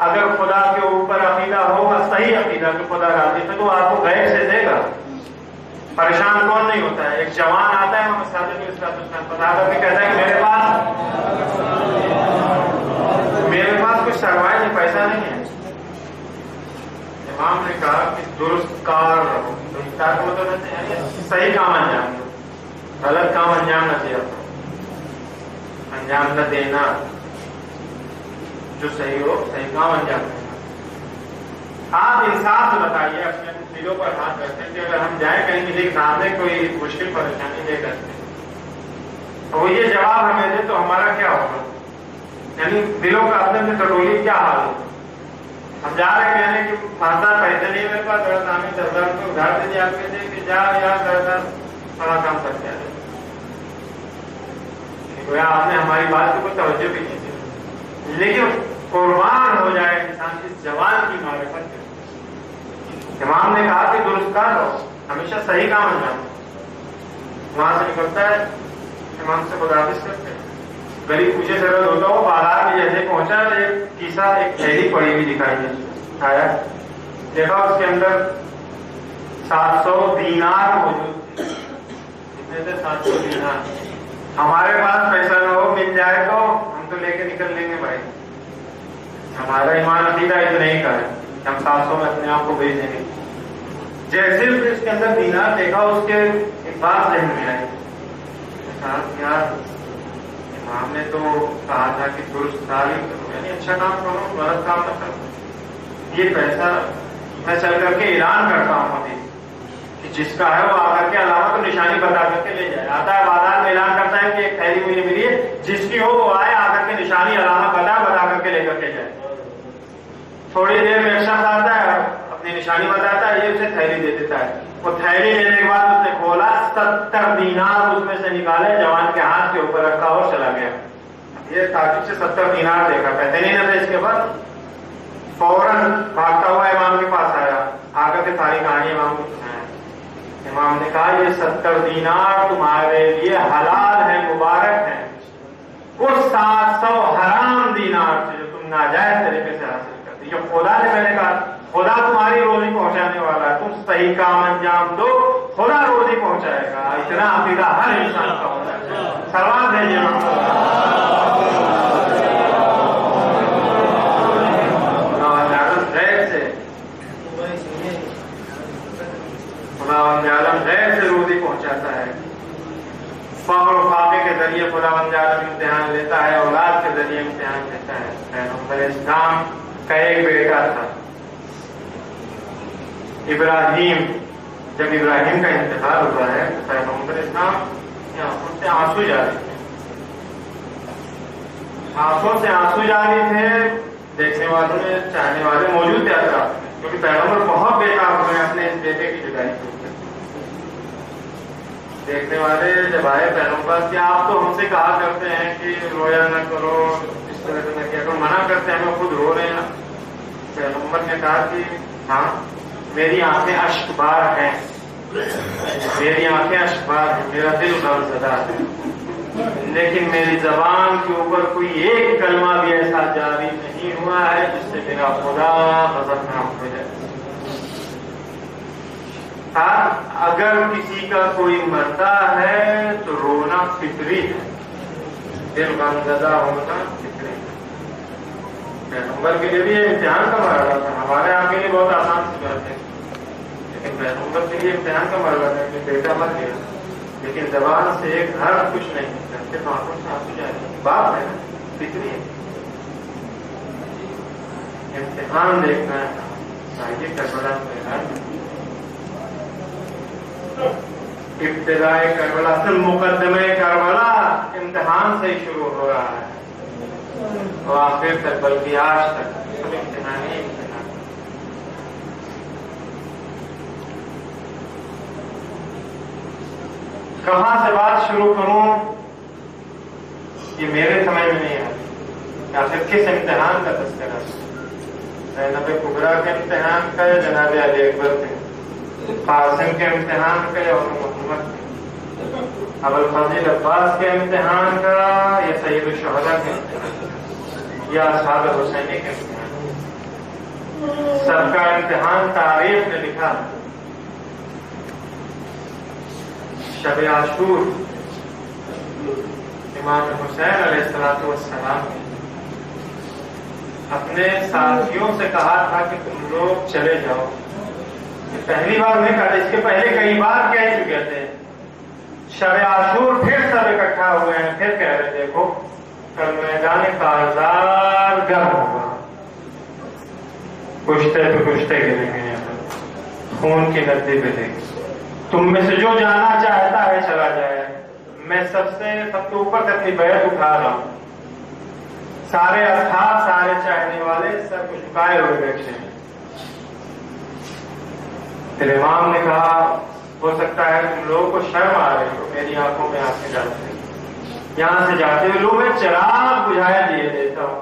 A: اگر خدا کے اوپر عقیدہ ہوگا، صحیح عقیدہ کہ خدا رازق ہے، تو آپ کو غیب سے دے گا۔ پریشان کون نہیں ہوتا ہے؟ ایک جوان آتا ہے محمد صادق علیہ السلام بتا کر کے کہتا ہے کہ میرے پاس کچھ سرمایہ نہیں، پیسہ نہیں ہے۔ امام نے کہا کہ درست کار رہو، درست کار کو مطلب صحیح کام انجام دو، غلط کام انجام نہ دیا، انجام نہ دینا، جو صحیح ہو صحیح کام انجام دینا۔ آپ انصاف سے بتائیے، اپنے دلوں پر ہاتھ رکھتے ہیں کہ اگر ہم جائیں کہیں کسی کے سامنے کوئی مشکل پریشانی لے کر وہ یہ جواب ہمیں دے تو ہمارا کیا ہوگا؟ یعنی دلوں کا اپنے میں کٹولی کیا حال ہوگا؟ ہم جا رہے کہنے کہ ماتا پیسے نہیں میرے پاس، دردار کو ادھار سے آپ کہتے ہیں کہ جا یار دردار بڑا کام کرتے ہیں، آپ نے ہماری بات کو کوئی توجہ بھی نہیں دی، لیکن قربان ہو جائے انسان اس جوان کی معرفت میں۔ امام نے کہا کہ درست کار رہو، ہمیشہ صحیح کام انجام۔ وہاں سے نکلتا ہے، امام سے خداحافظ کرتے ہیں، غریب پوچھے سے رد ہوتا ہو، بازار میں جیسے پہنچا ایک کیسا ایک تھیلی پڑی ہوئی دکھائی دی، آیا دیکھا اس کے اندر 700 دینار موجود تھے۔ کتنے تھے؟ 700 دینار۔ ہمارے پاس پیسہ نہ ہو، مل جائے تو ہم تو لے کے نکل لیں گے بھائی، ہمارا ایمان عقیدہ اتنا ہی کا ہے، ہم 700 میں اپنے آپ کو بھیج دیں گے۔ جیسے اس کے اندر دینار دیکھا، اس کے ایک بات ذہن میں آئی، یار امام نے تو کہا تھا کہ درست کاری کرو، یعنی اچھا کام کرو، غلط کام نہ کرو۔ یہ پیسہ میں چل کر کے اعلان کرتا ہوں ابھی کہ جس کا ہے وہ آ کر کے علامت و نشانی بتا کر کے لے جائے۔ آتا ہے بازار میں اعلان کرتا ہے کہ ایک تھیلی مجھے ملی ہے، جس کی ہو وہ آئے، آ کر کے نشانی علامت بتا کر کے لے کر کے جائے۔ تھوڑی دیر میں ایک شخص آتا ہے، اپنی نشانی بتاتا ہے، یہ اسے تھیلی دے دیتا ہے۔ وہ تھیلی لینے کے بعد اس نے کھولا، 70 دینار اس میں سے نکالے، جوان کے ہاتھ کے اوپر رکھا اور چلا گیا۔ یہ تعجب سے 70 دینار دیکھا، کہتے نہیں نہ تھے اس کے بعد فوراً بھاگتا ہوا امام کے پاس آیا، آ کر کے ساری کہانی امام کو سنایا۔ امام نے کہا یہ 70 دینار تمہارے لیے حلال ہے، مبارک ہے، اس 700 حرام دینار سے جو تم ناجائز طریقے سے حاصل کرتے۔ یہ خدا نے، میں نے کہا خدا تمہاری روزی پہنچانے والا ہے، تم صحیح کام انجام دو، خدا روزی پہنچائے گا۔ اتنا عقیدہ ہر انسان کا ہونا ہے۔ سلام بھیجیے خداوند غیر سے روزی پہنچاتا ہے، فقر و فاقے کے ذریعے خداوند عالم امتحان لیتا ہے، اولاد کے ذریعے امتحان لیتا ہے۔ پیغمبر اسلام کا ایک بیٹا تھا ابراہیم، جب ابراہیم کا انتقال ہوا ہے پیغمبر اسلام کی آنکھوں سے آنسو جاری تھے، آنکھوں سے آنسو جاری تھے۔ دیکھنے والوں نے، چاہنے والے موجود تھے اطراف میں، کیونکہ پیغمبر بہت بےتاب ہوئے اپنے اس بیٹے کی جدائی کے اوپر۔ دیکھنے والے جب آئے پیغمبر کہ آپ تو ہم سے کہا کرتے ہیں کہ رویا نہ کرو، اس طرح سے نہ کیا کرو، منع کرتے ہیں، ہمیں خود رو رہے ہیں۔ پیغمبر نے کہا کہ ہاں میری آنکھیں اشک بار ہیں، میری آنکھیں اشک بار ہیں، میرا دل غم زدہ ہے، لیکن میری زبان کے اوپر کوئی ایک کلمہ بھی ایسا جاری نہیں ہوا ہے جس سے میرا خدا غضب نہ ہو جائے۔ اگر کسی کا کوئی مرتا ہے تو رونا فطری ہے، دل غم زدہ ہونا فطری ہے۔ پیغمبر کے لیے بھی یہ امتحان کا مرحلہ تھا، ہمارے یہاں کے لیے بہت آسان سی بات ہے، لیکن پیغمبر کے لیے امتحان کا مرحلہ تھا کہ بیٹا مر گیا، لیکن زبان سے ایک حرف کچھ نہیں، صرف آنکھوں سے آنسو جائے، باپ ہے نا، فکری امتحان دیکھنا چاہیے کربلا میں ابتدائے کربلا اصل مقدمے کربلا امتحان سے ہی شروع ہو رہا ہے اور آخر تک بلکہ آج تک سب امتحان ہی امتحان. کہاں سے بات شروع کروں یہ میرے سمجھ میں نہیں آتی. آخر کس امتحان کا تذکرہ؟ زینب کبریٰ کے امتحان کا یا جناب علی اکبر کے، قاسم کے امتحان کا یا محمد کے، ابوالفضل عباس کے امتحان کا یا سید الشہداء کے امتحان یا اصحاب حسینی کے امتحان؟ سب کا امتحان تاریخ نے لکھا. شب عاشور امام حسین علیہ السلام اپنے ساتھیوں سے کہا تھا کہ تم لوگ چلے جاؤ. پہلی بار نہیں کہا، اس کے پہلے کئی بار کہہ چکے تھے. شب عاشور پھر سب اکٹھا ہوئے ہیں، پھر کہہ رہے دیکھو کل میدان کارزار گرم ہوگا، کشتے پہ کشتے گریں گے، خون کی ندی بہے گی. تم میں سے جو جانا چاہتا ہے چلا جائے. میں سب کے اوپر سے اپنی بیعت اٹھا رہا ہوں. سارے اصحاب، سارے چاہنے والے سب کو جھکائے ہوئے بیٹھے ہیں. پھر امام نے کہا ہو سکتا ہے تم لوگوں کو شرم آ رہی ہو میری آنکھوں میں آنکھیں ڈالتے ہیں. یہاں سے جاتے ہوئے لوگ میں چراغ بجھایا دیے دیتا ہوں.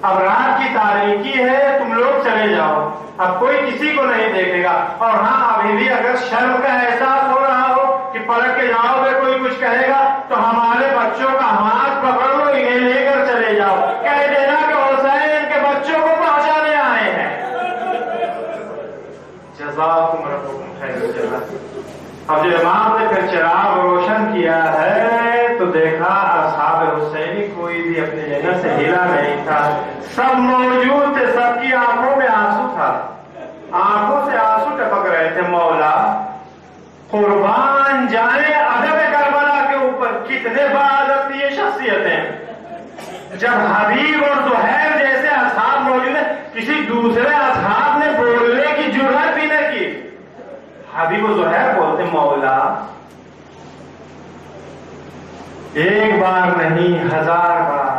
A: اب رات کی تاریکی ہے، تم لوگ چلے جاؤ، اب کوئی کسی کو نہیں دیکھے گا. اور ہاں ابھی بھی اگر شرم کا احساس ہو رہا ہو کہ پلٹ کے جاؤ گے کوئی کچھ کہے گا تو ہمارے بچوں کا ہاتھ پکڑ لو، انہیں لے کر چلے جاؤ، کہہ دینا کہ حسین کے بچوں کو پہنچانے آئے ہیں. جزاکم ربکم خیر الجزاء. اب جو امام نے پھر چراغ روشن کیا ہے تو دیکھا اصحاب حسینی کوئی بھی اپنی جگہ سے ہلا نہیں تھا. سب موجود تھے، سب کی آنکھوں میں آنسو تھا، آنکھوں سے آنسو ٹپک رہے تھے. مولا قربان جائے ادب کربلا کے اوپر کتنے باعزت یہ شخصیتیں. جب حبیب اور زہیر جیسے اصحاب موجود ہیں، کسی دوسرے اصحاب نے بولنے کی جرأت بھی نہ کی. حبیب و زہیر بولتے مولا ایک بار نہیں 1000 بار،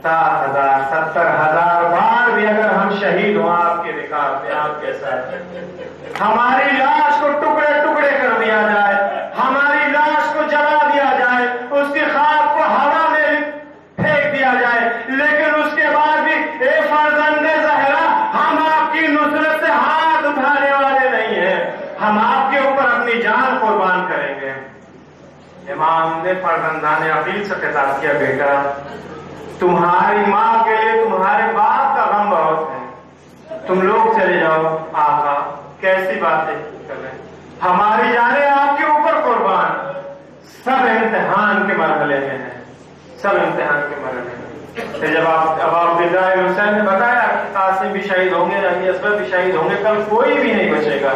A: 7000 70,000 بار بھی اگر ہم شہید ہوں آپ کے رکاب پہ، آپ کے ساتھ، ہماری لاش کو ٹکڑے ٹکڑے کر دیا جائے، ہماری لاش کو جلا دیا جائے، اس کی خاک کو ہوا میں پھینک دیا جائے، لیکن اس کے بعد بھی اے فرزند زہرا ہم آپ کی نصرت سے ہاتھ اٹھانے والے نہیں ہیں، ہم آپ کے اوپر اپنی جان قربان کریں گے. امام نے فرزندان عقیل سے خطاب کیا، بیٹا تمہاری ماں کے لیے تمہارے باپ کا غم بہت ہے، تم لوگ چلے جاؤ. آقا کیسی باتیں کر رہے ہیں، ہماری جانیں آپ کے اوپر قربان. سب امتحان کے مرحلے میں ہیں، سب امتحان کے مرحلے میں. جب اب عبداللہ حسین نے بتایا کہ قاسم بھی شہید ہوں گے، علی اصغر بھی شہید ہوں گے، کل کوئی بھی نہیں بچے گا.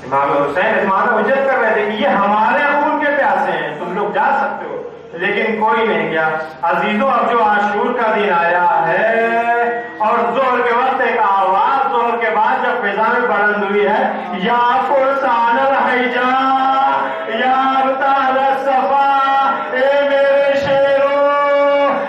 A: امام حسین اتمام حجت کر رہے تھے کہ یہ ہمارے خون کے پیاسے ہیں، تم لوگ جا سکتے ہو، لیکن کوئی نہیں گیا. عزیزوں اب جو عاشور کا دن آیا ہے اور ظہر کے وقت ایک آواز ظہر کے بعد جب فضا میں بلند ہوئی ہے، یا فرسان الحجا یا ابطال الصفا، اے میرے شیرو،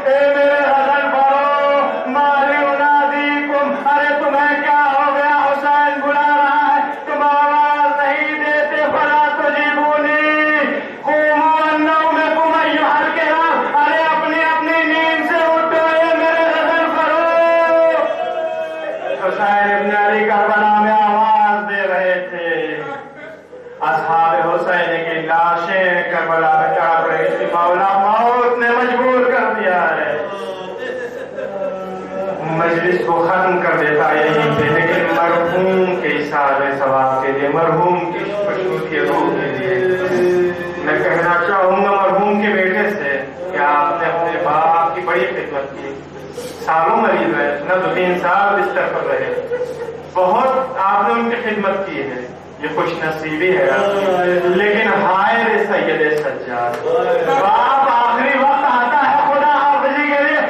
A: اے میرے غزل برو، مالی انادیکم، ارے تمہیں کیا ہو گیا، حسین بلا رہا ہے، تم آواز نہیں دیتے، فلا تجیبونی، قوموا النومکم ایھا الکرام، ارے اپنی اپنی نیند سے اٹھو، اے میرے غزل برو. حسین ابن علی کربلا میں آواز دے رہے تھے. اصحاب حسین کی لاشیں کربلا میں چڑھ رہی تھی. مولا موت نے مجبور کر دیا ہے، مجلس کو ختم کر دیتا یہیں پہ، لیکن مرحوم کے اثار ثواب کے لیے، مرحوم کی خوشبو کی روح کے لیے میں کہنا چاہوں گا مرحوم کے بیٹے سے کہ آپ نے اپنے باپ کی بڑی خدمت کی. سالوں مریض رہے، نہ 2-3 سال بستر پر رہے، بہت آپ نے ان کی خدمت کی ہے، یہ خوش نصیبی ہے. لیکن ہائے رے سید سجاد، باپ آخری وقت آتا ہے خدا حافظی کے لیے،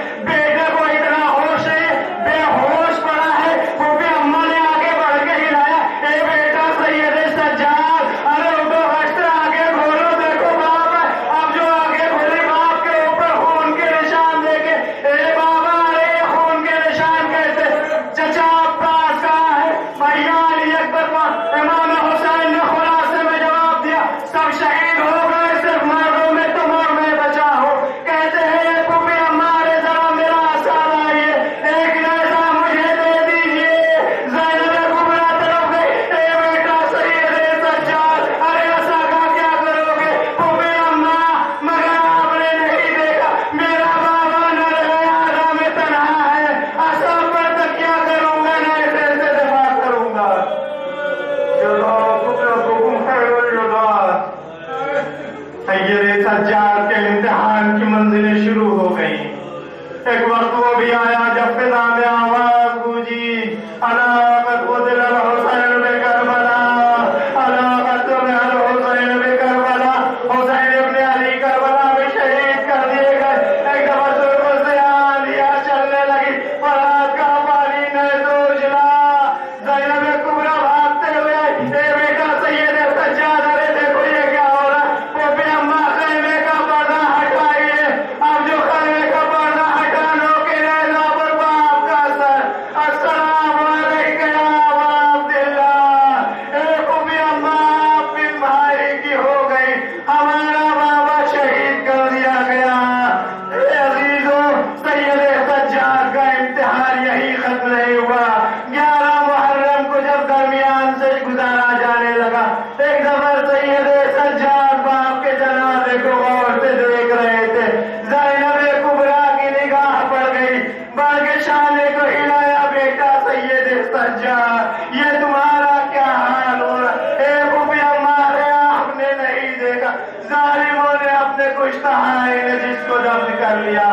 A: پشتہائے نے جس کو دفن کر لیا،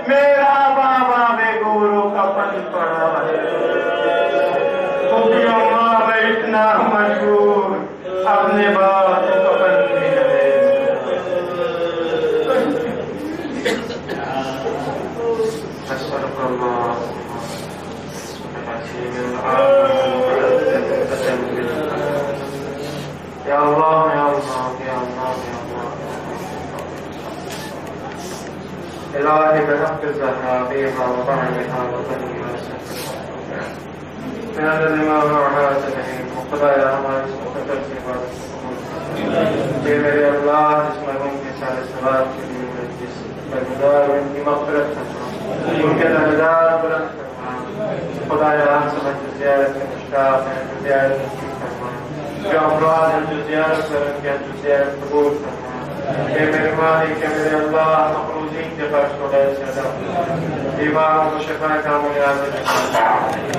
A: میرا بابا بے گورو کفن پڑا ہے، خوبیوں ماں میں اتنا مشہور، اپنے باپ کو کفن بھی نہ دے أسألك الله يا الله يا الله يا الله يا الله إلهي بحق الزهراء بها وطعمها وطنها من هذا الإمام وعلى سبيل وقضايا أعمال وترتيبات يا میرے اللہ جس مرحوم کے سارے ثواب کے لیے جس مقدار ان کی مغفرت فرما، ان کے درجات بلند فرما، خدایا ہم سمجھ جو زیارت کے مشتاق ہیں جو زیارت نصیب فرما، جو افراد ہیں جو زیارت کریں گے جو زیارت قبول فرما، اے میرے مالک اے میرے اللہ مقروضین کے فرش کو غیر سے ادا فرما، بیماروں کو شفا کامل عاجل فرما۔